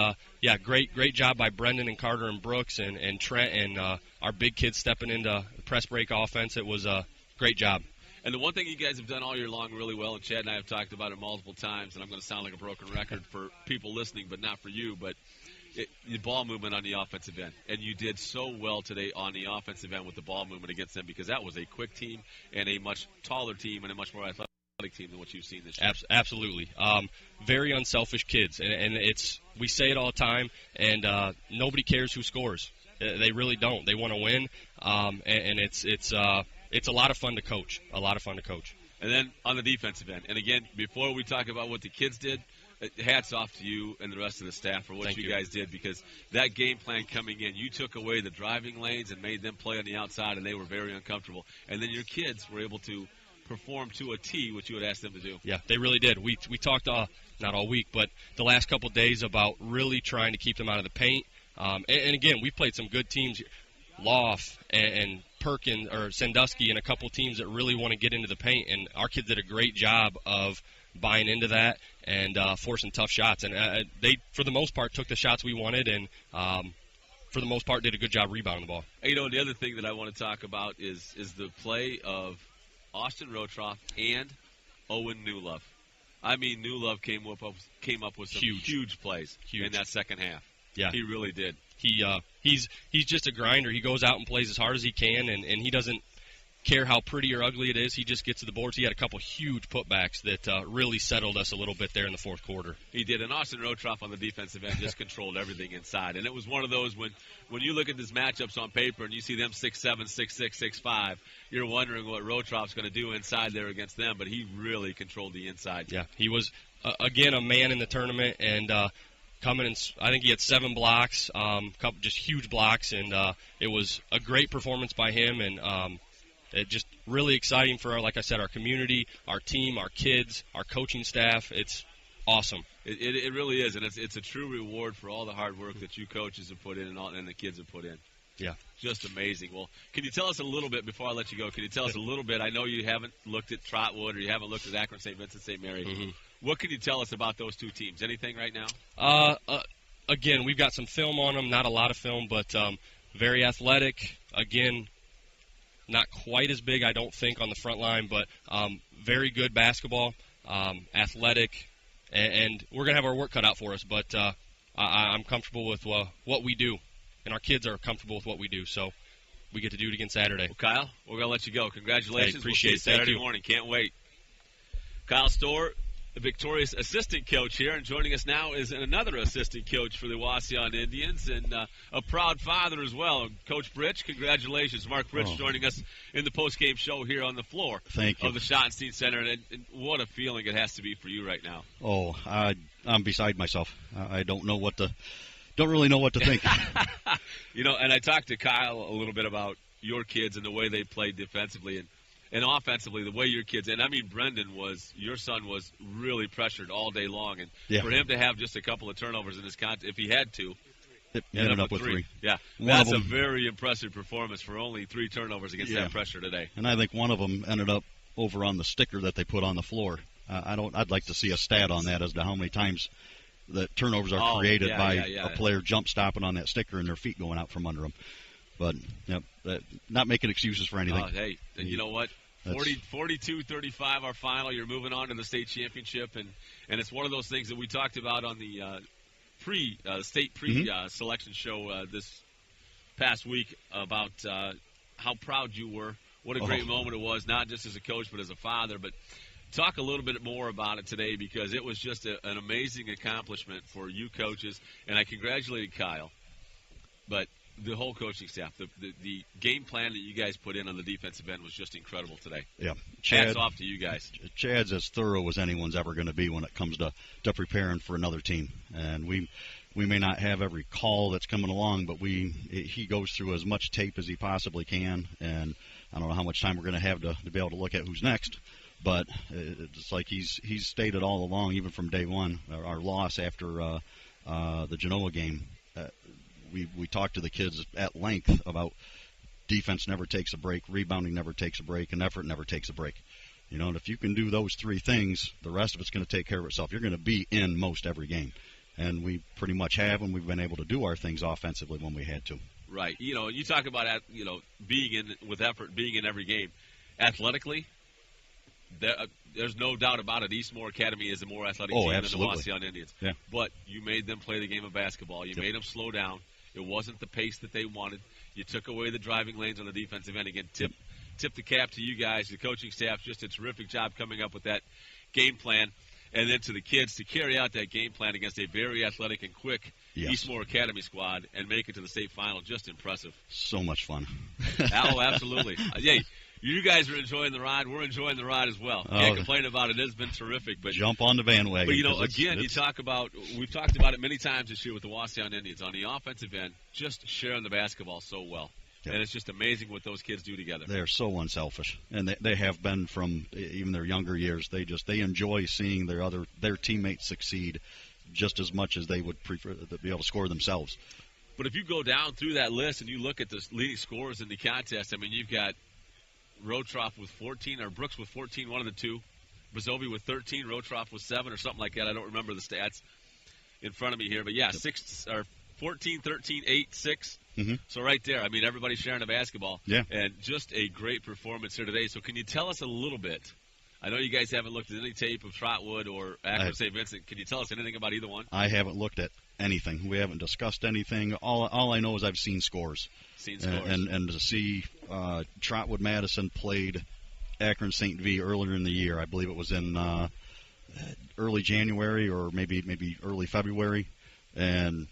great job by Brendan and Carter and Brooks and Trent and our big kids stepping into the press break offense. It was a great job. And the one thing you guys have done all year long really well, and Chad and I have talked about it multiple times, and I'm going to sound like a broken record for people listening, but not for you, but the ball movement on the offensive end. And you did so well today on the offensive end with the ball movement against them, because that was a quick team and a much taller team and a much more athletic team than what you've seen this year. Absolutely. Very unselfish kids, and we say it all the time, and nobody cares who scores. They really don't. They want to win, and it's a lot of fun to coach. And then on the defensive end, and again, before we talk about what the kids did, hats off to you and the rest of the staff for what Thank you. guys did, because that game plan coming in, you took away the driving lanes and made them play on the outside, and they were very uncomfortable. And then your kids were able to perform to a T what you had asked them to do. Yeah, they really did. We talked not all week, but the last couple of days about really trying to keep them out of the paint. And again, we played some good teams, Loft and Perkins or Sandusky, and a couple teams that really want to get into the paint. And our kids did a great job of buying into that and forcing tough shots. And they, for the most part, took the shots we wanted, and for the most part, did a good job rebounding the ball. You know, the other thing that I want to talk about is the play of Austin Rotroff and Owen Newlove. I mean, Newlove came up with some huge plays in that second half. Yeah, he really did. He's just a grinder. He goes out and plays as hard as he can, and he doesn't care how pretty or ugly it is. He just gets to the boards. He had a couple huge putbacks that really settled us a little bit there in the fourth quarter. He did, and Austin Rotroff on the defensive end just controlled everything inside. And it was one of those when you look at these matchups on paper and you see them 6'7", 6'6", 6'5", you're wondering what Rotroff's going to do inside there against them, but he really controlled the inside. Yeah, he was, again, a man in the tournament, and coming in, I think he had 7 blocks, couple just huge blocks, and it was a great performance by him, and it just really exciting for, like I said, our community, our team, our kids, our coaching staff. It's awesome. It really is, and it's a true reward for all the hard work that you coaches have put in and the kids have put in. Yeah. Just amazing. Well, can you tell us a little bit, before I let you go, can you tell us a little bit? I know you haven't looked at Trotwood or you haven't looked at Akron St. Vincent St. Mary. Mm-hmm. What can you tell us about those two teams? Anything right now? Again, we've got some film on them, not a lot of film, but very athletic. Again, not quite as big, I don't think, on the front line, but very good basketball, athletic, and we're going to have our work cut out for us, but I'm comfortable with what we do, and our kids are comfortable with what we do, so we get to do it again Saturday. Well, Kyle, we're going to let you go. Congratulations. Hey, appreciate it. Saturday Thank you. morning. Can't wait. Kyle Storr, the victorious assistant coach here, and joining us now is another assistant coach for the Wauseon Indians, and a proud father as well. Coach Britch, congratulations. Mark Britch joining us in the post-game show here on the floor of the Schottenstein Center, and what a feeling it has to be for you right now. Oh, I'm beside myself. I don't really know what to think. You know, and I talked to Kyle a little bit about your kids and the way they played defensively and offensively, the way your kids, and I mean your son was really pressured all day long, and for him to have just a couple of turnovers in his if he had to, it ended up with 3. Yeah, that's a very impressive performance for only 3 turnovers against that pressure today. And I think one of them ended up over on the sticker that they put on the floor. I'd like to see a stat on that as to how many times the turnovers are created by a player jump stopping on that sticker and their feet going out from under them. But not making excuses for anything. Hey, and you know what? 42-35 our final. You're moving on to the state championship, and it's one of those things that we talked about on the state selection show this past week about how proud you were. What a great moment it was, not just as a coach but as a father. But talk a little bit more about it today, because it was just an amazing accomplishment for you coaches, and I congratulated Kyle. But the whole coaching staff, the game plan that you guys put in on the defensive end was just incredible today. Yeah, hats off to you guys. Chad's as thorough as anyone's ever going to be when it comes to preparing for another team, and we may not have every call that's coming along, but he goes through as much tape as he possibly can, and I don't know how much time we're going to have to be able to look at who's next. But it's like he's stated all along, even from day one, our loss after the Genoa game. We talked to the kids at length about defense never takes a break, rebounding never takes a break, and effort never takes a break. You know, and if you can do those 3 things, the rest of it's going to take care of itself. You're going to be in most every game, and we pretty much have, and we've been able to do our things offensively when we had to. Right. You know, you talk about being in with effort, being in every game. Athletically, there's no doubt about it. Eastmoor Academy is a more athletic team than the Wauseon Indians. Yeah. But you made them play the game of basketball. You made them slow down. It wasn't the pace that they wanted. You took away the driving lanes on the defensive end. Again, tip the cap to you guys, the coaching staff. Just a terrific job coming up with that game plan. And then to the kids to carry out that game plan against a very athletic and quick Eastmoor Academy squad and make it to the state final. Just impressive. So much fun. Oh, absolutely. You guys are enjoying the ride. We're enjoying the ride as well. Can't complain about it. It has been terrific. But jump on the bandwagon. But, you know, again, you talk about – we've talked about it many times this year with the Wauseon Indians. On the offensive end, just sharing the basketball so well. Yep. And it's just amazing what those kids do together. They're so unselfish, and they have been from even their younger years. They enjoy seeing their teammates succeed just as much as they would prefer to be able to score themselves. But if you go down through that list and you look at the leading scorers in the contest, I mean, you've got Rotroff with 14, or Brooks with 14, one of the two. Bazovi with 13, Rotroff with 7, or something like that. I don't remember the stats in front of me here. But, yeah, 14, 13, 8, 6. Mm-hmm. So right there, I mean, everybody's sharing the basketball. Yeah. And just a great performance here today. So can you tell us a little bit? I know you guys haven't looked at any tape of Trotwood or Akron St. Vincent. Can you tell us anything about either one? I haven't looked at anything. We haven't discussed anything. All I know is I've seen scores. And to see Trotwood Madison played Akron St. V earlier in the year. I believe it was in early January or maybe early February. And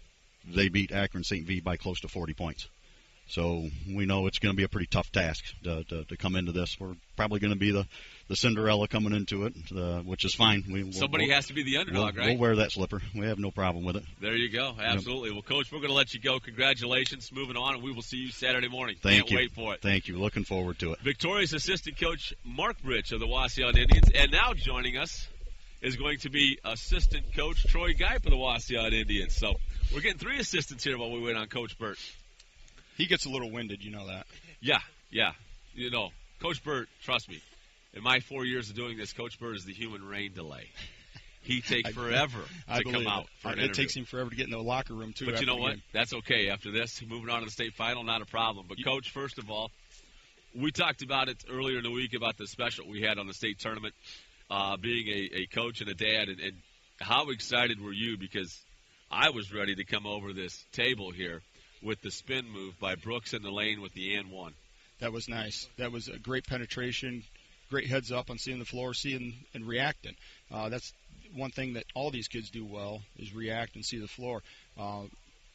they beat Akron St. V by close to 40 points. So we know it's going to be a pretty tough task to come into this. We're probably going to be the Cinderella coming into it, which is fine. Somebody has to be the underdog, right? We'll wear that slipper. We have no problem with it. There you go. Absolutely. Yep. Well, Coach, we're going to let you go. Congratulations. Moving on, and we will see you Saturday morning. Can't wait for it. Thank you. Looking forward to it. Victorious assistant coach Mark Rich of the Wauseon Indians, and now joining us is going to be assistant coach Troy Geip of the Wauseon Indians. So we're getting 3 assistants here while we wait on Coach Burt. He gets a little winded, you know that. Yeah. You know, Coach Burt, trust me, in my 4 years of doing this, Coach Burt is the human rain delay. He takes forever to come out for an interview. It takes him forever to get in the locker room, too. But you know what? That's okay. After this, moving on to the state final, not a problem. But, Coach, first of all, we talked about it earlier in the week about the special we had on the state tournament, being a coach and a dad. And how excited were you? Because I was ready to come over this table here with the spin move by Brooks in the lane with the and one. That was nice. That was a great penetration, great heads up on seeing the floor, seeing and reacting. That's one thing that all these kids do well is react and see the floor.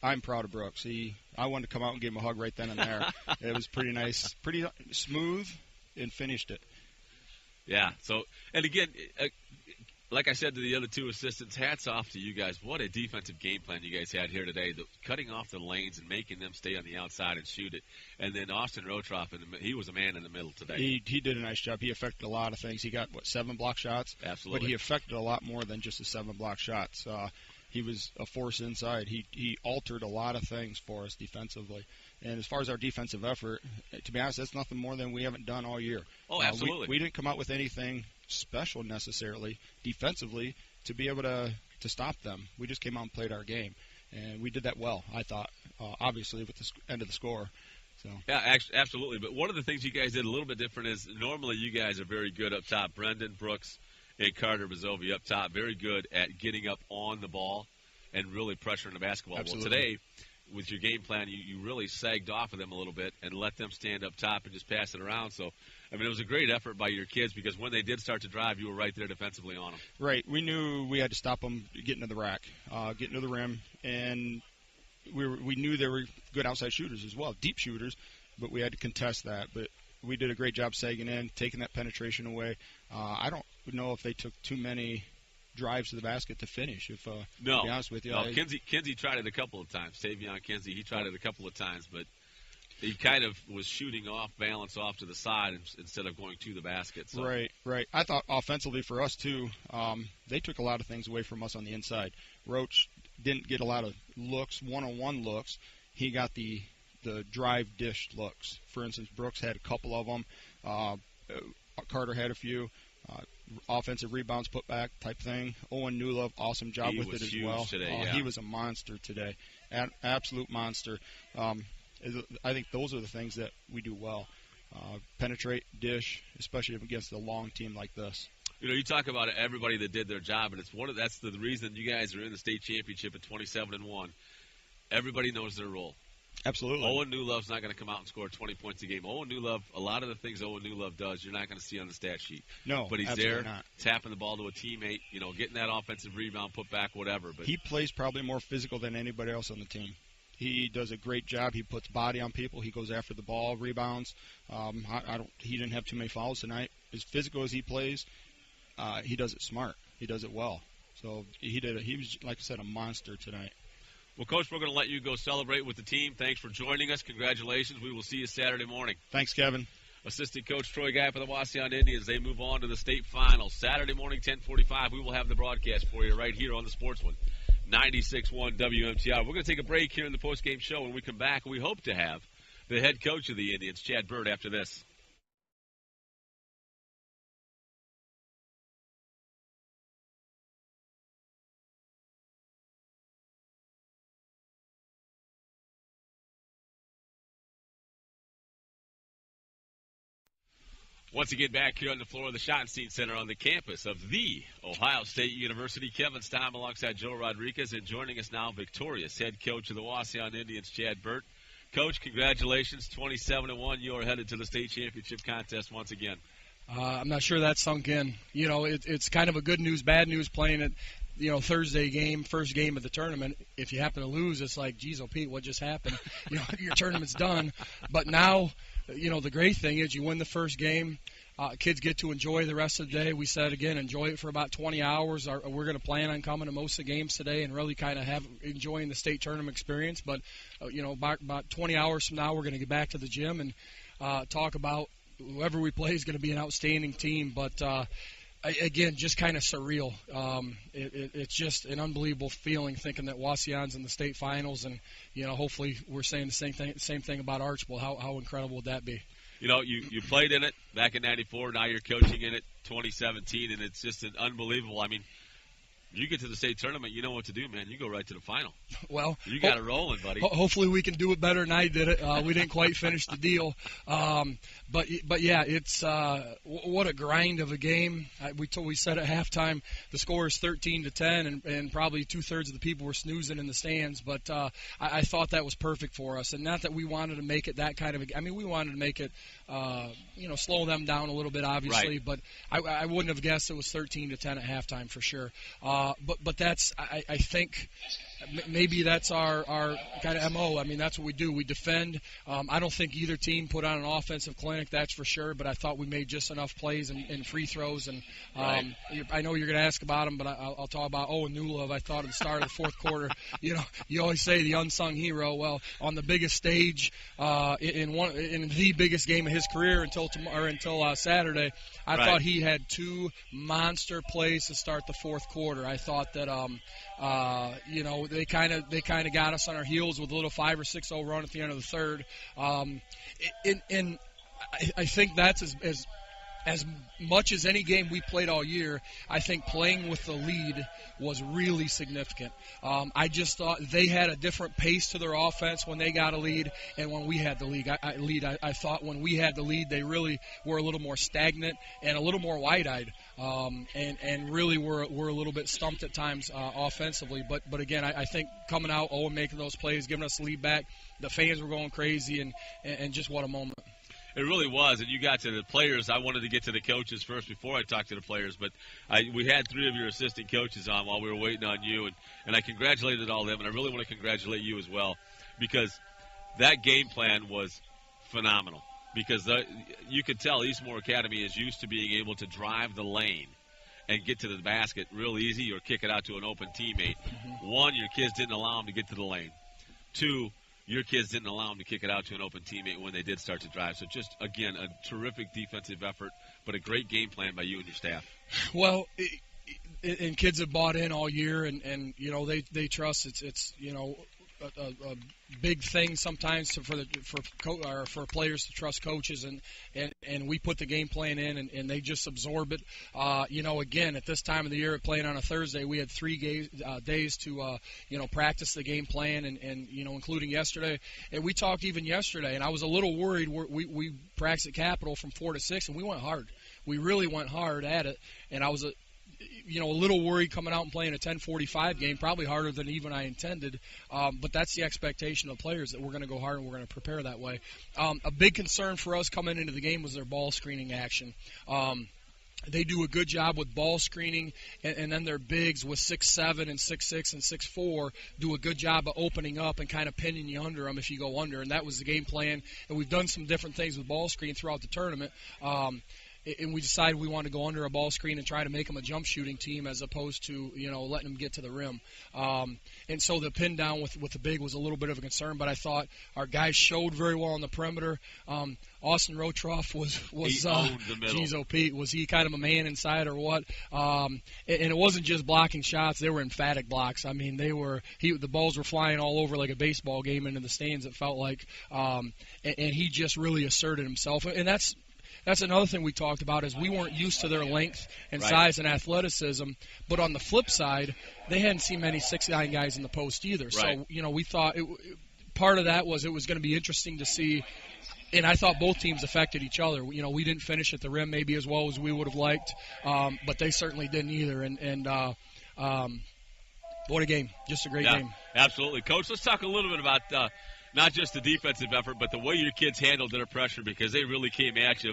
I'm proud of Brooks. I wanted to come out and give him a hug right then and there. It was pretty nice, pretty smooth, and finished it. Yeah. So, and again, like I said to the other 2 assistants, hats off to you guys. What a defensive game plan you guys had here today. Cutting off the lanes and making them stay on the outside and shoot it. And then Austin Rotroff, he was a man in the middle today. He did a nice job. He affected a lot of things. He got, 7 block shots? Absolutely. But he affected a lot more than just the 7 block shots. He was a force inside. He altered a lot of things for us defensively. And as far as our defensive effort, to be honest, that's nothing more than we haven't done all year. Oh, absolutely. We didn't come out with anything special necessarily defensively to be able to stop them. We just came out and played our game, and we did that well, I thought, obviously with the end of the score. So. Yeah, absolutely. But one of the things you guys did a little bit different is normally you guys are very good up top. Brendan, Brooks, and Carter Bazovi up top, very good at getting up on the ball and really pressuring the basketball. Absolutely. Well, today, with your game plan, you really sagged off of them a little bit and let them stand up top and just pass it around. So, I mean, it was a great effort by your kids because when they did start to drive, you were right there defensively on them. Right. We knew we had to stop them getting to the rack, getting to the rim, and we knew they were good outside shooters as well, deep shooters, but we had to contest that. But we did a great job sagging in, taking that penetration away. I don't know if they took too many drives to the basket to finish, to be honest with you. No, Kinsey tried it a couple of times. Tavion Kinsey, he tried it a couple of times, but he kind of was shooting off balance off to the side instead of going to the basket. So. Right. I thought offensively for us, too, they took a lot of things away from us on the inside. Roach didn't get a lot of looks, one-on-one looks. He got the drive dish looks. For instance, Brooks had a couple of them. Carter had a few. Offensive rebounds, put back type thing. Owen Newlove, awesome job with it as well. Today, yeah. He was a monster today, absolute monster. I think those are the things that we do well. Penetrate, dish, especially against a long team like this. You know, you talk about everybody that did their job, and that's the reason you guys are in the state championship at 27-1. Everybody knows their role. Absolutely. Owen Newlove's not going to come out and score 20 points a game. Owen Newlove, a lot of the things Owen Newlove does, you're not going to see on the stat sheet. No, but he's absolutely there, not. tapping the ball to a teammate, getting that offensive rebound, put back, whatever. But he plays probably more physical than anybody else on the team. He does a great job. He puts body on people. He goes after the ball, rebounds. He didn't have too many fouls tonight. As physical as he plays, he does it smart. He does it well. So he was, like I said, a monster tonight. Well, Coach, we're going to let you go celebrate with the team. Thanks for joining us. Congratulations. We will see you Saturday morning. Thanks, Kevin. Assistant Coach Troy Guy for the Wauseon Indians. They move on to the state finals. Saturday morning, 10:45. We will have the broadcast for you right here on the Sportsman. 96.1 WMTR. We're going to take a break here in the postgame show. When we come back, we hope to have the head coach of the Indians, Chad Bird, after this. Once again, back here on the floor of the Schottenstein Center on the campus of the Ohio State University. Kevin Stein alongside Joe Rodriguez, and joining us now, victorious head coach of the Wauseon Indians, Chad Burt. Coach, congratulations, 27-1. You are headed to the state championship contest once again. I'm not sure that sunk in. You know, it's kind of a good news, bad news playing it. You know, Thursday game, first game of the tournament. If you happen to lose, it's like, geez, oh Pete, what just happened? You know, your tournament's done. But now, you know, the great thing is you win the first game. Kids get to enjoy the rest of the day. We said, again, enjoy it for about 20 hours. We're going to plan on coming to most of the games today and really kind of enjoying the state tournament experience. But, you know, about 20 hours from now, we're going to get back to the gym and talk about whoever we play is going to be an outstanding team. But, again, just kind of surreal. It's just an unbelievable feeling thinking that Wauseon's in the state finals. And, you know, hopefully we're saying the same thing about Archibald. How incredible would that be? You know, you played in it back in '94. Now you're coaching in it 2017, and it's just an unbelievable. I mean, you get to the state tournament, you know what to do, man. You go right to the final. Well, you got it rolling, buddy. Hopefully we can do it better than I did it. We didn't quite finish the deal, but yeah, it's what a grind of a game. We said at halftime the score is 13-10, and probably 2/3 of the people were snoozing in the stands. But I thought that was perfect for us, and not that we wanted to make it that kind of a. I mean, we wanted to make it, you know, slow them down a little bit, obviously. Right. But I wouldn't have guessed it was 13-10 at halftime for sure. But that's I think maybe that's our kind of MO. I mean, that's what we do. We defend. I don't think either team put on an offensive clinic, that's for sure. But I thought we made just enough plays and free throws. And I know you're going to ask about them, but I'll talk about Owen Newlove. I thought at the start of the fourth quarter, you know, you always say the unsung hero. Well, on the biggest stage, in the biggest game of his career until Saturday, I thought he had two monster plays to start the fourth quarter. I thought that you know, they kind of got us on our heels with a little 5 or 6-0 run at the end of the third. And I think that's as much as any game we played all year. I think playing with the lead was really significant. I just thought they had a different pace to their offense when they got a lead and when we had the lead. I thought when we had the lead, they really were a little more stagnant and a little more wide-eyed, and really were a little bit stumped at times offensively. But again, I think coming out, Owen making those plays, giving us the lead back, the fans were going crazy, and just what a moment. It really was, and you got to the players. I wanted to get to the coaches first before I talked to the players, but we had 3 of your assistant coaches on while we were waiting on you, and I congratulated all of them, and I really want to congratulate you as well, because that game plan was phenomenal. Because you could tell Eastmoor Academy is used to being able to drive the lane and get to the basket real easy or kick it out to an open teammate. Mm-hmm. 1, your kids didn't allow them to get to the lane. 2, your kids didn't allow them to kick it out to an open teammate when they did start to drive. So just, again, a terrific defensive effort, but a great game plan by you and your staff. Well, and kids have bought in all year, and you know, they trust. It's you know, a big thing sometimes for players to trust coaches, and we put the game plan in, and they just absorb it. You know, again, at this time of the year, playing on a Thursday, we had 3 days to you know, practice the game plan, and you know, including yesterday. And we talked even yesterday, and I was a little worried. We practiced at Capitol from 4 to 6, and we went hard. We really went hard at it, and I was a little worried coming out and playing a 10:45 game, probably harder than even I intended. But that's the expectation of players, that we're going to go hard and we're going to prepare that way. A big concern for us coming into the game was their ball screening action. They do a good job with ball screening, and then their bigs with 6'7" and 6'6" and 6'4" do a good job of opening up and kind of pinning you under them if you go under. And that was the game plan. And we've done some different things with ball screen throughout the tournament. And we decided we wanted to go under a ball screen and try to make them a jump shooting team as opposed to, letting them get to the rim. And so the pin down with the big was a little bit of a concern, but I thought our guys showed very well on the perimeter. Austin Rotroff was he owned the middle. Geez, Pete, was he kind of a man inside or what? And it wasn't just blocking shots; they were emphatic blocks. I mean, the balls were flying all over like a baseball game into the stands. It felt like, and he just really asserted himself. And that's another thing we talked about is we weren't used to their length and size and athleticism. But on the flip side, they hadn't seen many 6'9" guys in the post either. Right. So we thought part of that was it was going to be interesting to see. And I thought both teams affected each other. We didn't finish at the rim maybe as well as we would have liked, but they certainly didn't either. And what a game. Just a great game. Absolutely. Coach, let's talk a little bit about not just the defensive effort, but the way your kids handled their pressure, because they really came at you,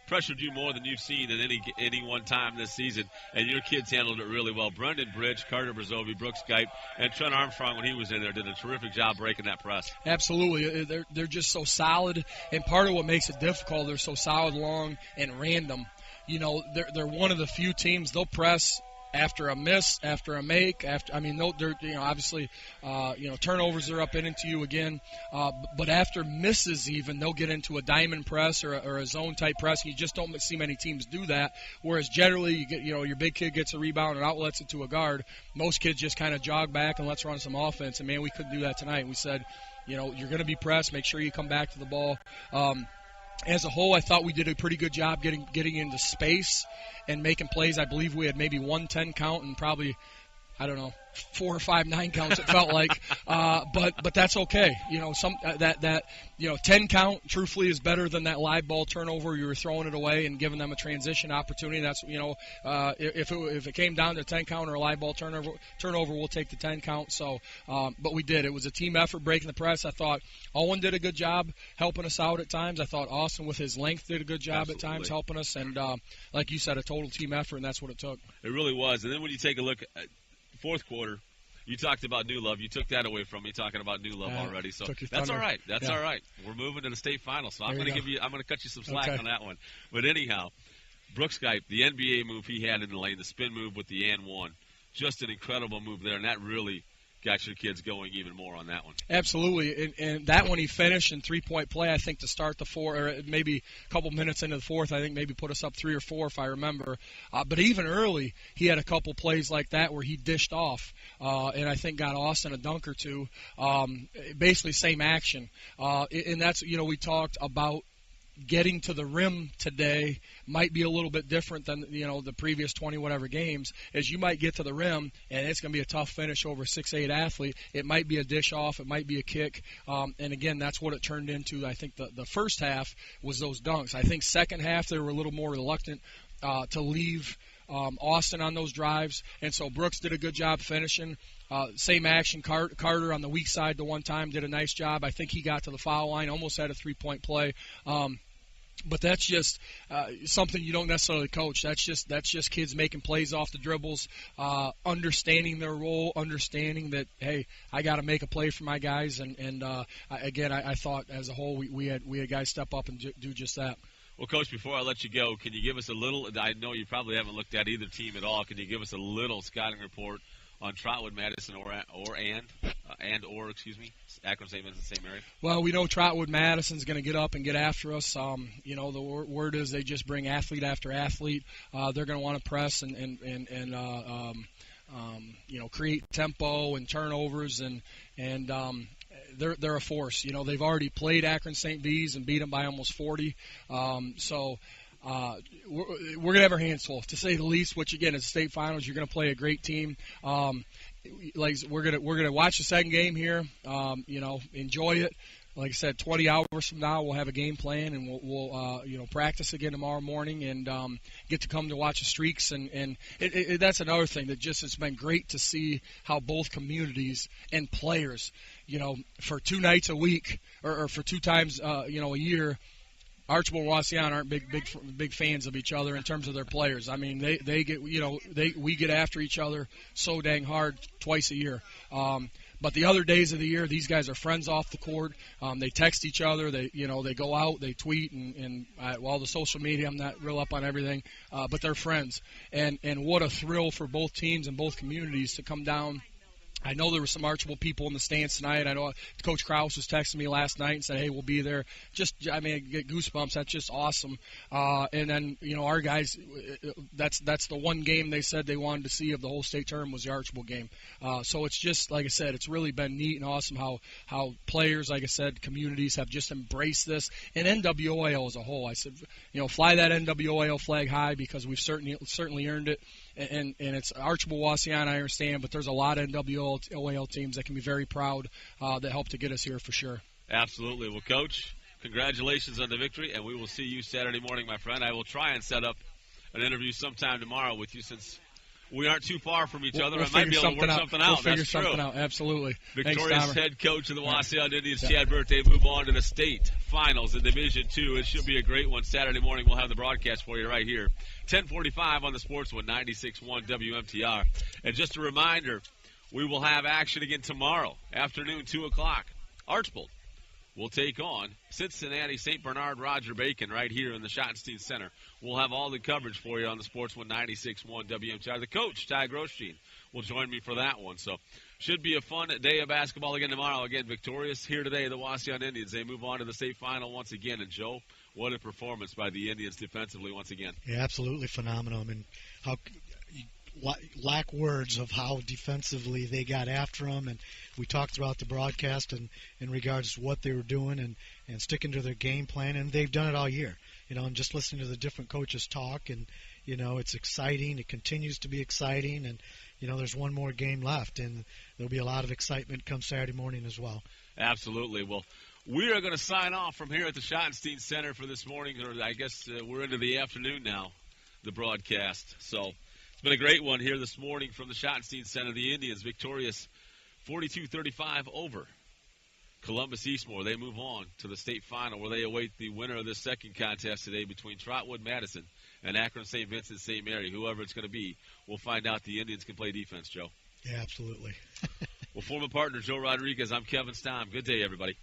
pressured you more than you've seen at any one time this season, and your kids handled it really well. Brendan Bridge, Carter Brazovi, Brooks Skype, and Trent Armstrong, when he was in there, did a terrific job breaking that press. Absolutely. They're just so solid, and part of what makes it difficult, they're so solid, long, and random. They're one of the few teams, they'll press after a miss, after a make, obviously, turnovers are up into you again. But after misses, even they'll get into a diamond press or a zone type press. You just don't see many teams do that. Whereas generally, you get, your big kid gets a rebound and outlets it to a guard. Most kids just kind of jog back and let's run some offense. And man, we couldn't do that tonight. We said, you're going to be pressed. Make sure you come back to the ball. As a whole, I thought we did a pretty good job getting into space and making plays. I believe we had maybe 1 10 count and probably, 4 or 5 9 counts. It felt like, but that's okay. 10 count truthfully is better than that live ball turnover. You were throwing it away and giving them a transition opportunity. That's if it came down to 10 count or a live ball turnover, we'll take the 10 count. So, but we did. It was a team effort breaking the press. I thought Owen did a good job helping us out at times. I thought Austin with his length did a good job at times helping us. And like you said, a total team effort, and that's what it took. It really was. And then when you take a look at fourth quarter, you talked about New Love. You took that away from me, talking about New Love already. So that's all right. That's all right. We're moving to the state final, so I'm going to cut you some slack on that one. But anyhow, Brooks Skype, the NBA move he had in the lane, the spin move with the and one, just an incredible move there, and that really got your kids going even more on that one. Absolutely, and that one he finished in 3-point play, I think, to start the four, or maybe a couple minutes into the fourth, I think maybe put us up 3 or 4 if I remember. But even early, he had a couple plays like that where he dished off, and I think got Austin a dunk or two. Basically same action, and that's, we talked about getting to the rim today might be a little bit different than the previous 20 whatever games, as you might get to the rim and it's going to be a tough finish over a 6'8" athlete. It might be a dish off, it might be a kick, and again, that's what it turned into. I think the first half was those dunks. I think second half they were a little more reluctant to leave Austin on those drives, and so Brooks did a good job finishing. Same action, Carter on the weak side the one time did a nice job. I think he got to the foul line, almost had a 3-point play. But that's just something you don't necessarily coach. That's just kids making plays off the dribbles, understanding their role, understanding that, hey, I got to make a play for my guys. And again, I thought as a whole we had guys step up and do just that. Well, Coach, before I let you go, can you give us a little? I know you probably haven't looked at either team at all. Can you give us a little scouting report on Trotwood, Madison, or Akron, St. Vincent, same area? Well, we know Trotwood, Madison's going to get up and get after us. The word is they just bring athlete after athlete. They're going to want to press and create tempo and turnovers and they're a force. They've already played Akron St. V's and beat them by almost 40. We're going to have our hands full, to say the least, which, again, is state finals. You're going to play a great team. We're gonna watch the second game here, enjoy it. Like I said, 20 hours from now, we'll have a game plan, and we'll practice again tomorrow morning and get to come to watch the streaks. And that's another thing that just has been great to see how both communities and players, for 2 nights a week or for 2 times, a year, Archibald and Wauseon aren't big fans of each other in terms of their players. I mean, they get we get after each other so dang hard twice a year. But the other days of the year, these guys are friends off the court. They text each other. They go out. They tweet and all the social media. I'm not real up on everything, but they're friends. And what a thrill for both teams and both communities to come down. I know there were some Archibald people in the stands tonight. I know Coach Krause was texting me last night and said, "Hey, we'll be there." I get goosebumps. That's just awesome. And then our guys, that's the one game they said they wanted to see of the whole state tournament was the Archibald game. So it's just like I said, it's really been neat and awesome how players, like I said, communities have just embraced this, and NWOL as a whole. I said, fly that NWOL flag high because we've certainly earned it. And it's Archibald, Wauseon, I understand, but there's a lot of NWOL teams that can be very proud that helped to get us here for sure. Absolutely. Well, Coach, congratulations on the victory, and we will see you Saturday morning, my friend. I will try and set up an interview sometime tomorrow with you since we aren't too far from each other. We'll I might be able to work something out. We'll figure That's something true. out. Absolutely. Victorious Thanks, head coach of the Wauseon Indians, Yeah. Chad Burt, they move on to the state finals in Division II. It should be a great one. Saturday morning, we'll have the broadcast for you right here. 10:45 on the Sports One, 96.1 WMTR. And just a reminder, we will have action again tomorrow afternoon, 2 o'clock. Archibald will take on Cincinnati St. Bernard Roger Bacon right here in the Schottenstein Center. We'll have all the coverage for you on the Sports One 96.1 WMTR. The coach, Ty Grosjean, will join me for that one. So should be a fun day of basketball again tomorrow. Again, victorious here today, the Wauseon Indians. They move on to the state final once again. And, Joe, what a performance by the Indians defensively once again. Yeah, absolutely phenomenal. I mean, how lack words of how defensively they got after them, and we talked throughout the broadcast and in regards to what they were doing and sticking to their game plan, and they've done it all year. And just listening to the different coaches talk, and it's exciting. It continues to be exciting, and there's one more game left, and there'll be a lot of excitement come Saturday morning as well. Absolutely. Well, we are going to sign off from here at the Schottenstein Center for this morning, or I guess we're into the afternoon now, the broadcast. So it's been a great one here this morning from the Schottenstein Center. The Indians victorious 42-35 over Columbus Eastmoor. They move on to the state final where they await the winner of this second contest today between Trotwood Madison and Akron St. Vincent St. Mary. Whoever it's going to be, we'll find out the Indians can play defense, Joe. Yeah, absolutely. Well, former partner Joe Rodriguez, I'm Kevin Stamm. Good day, everybody.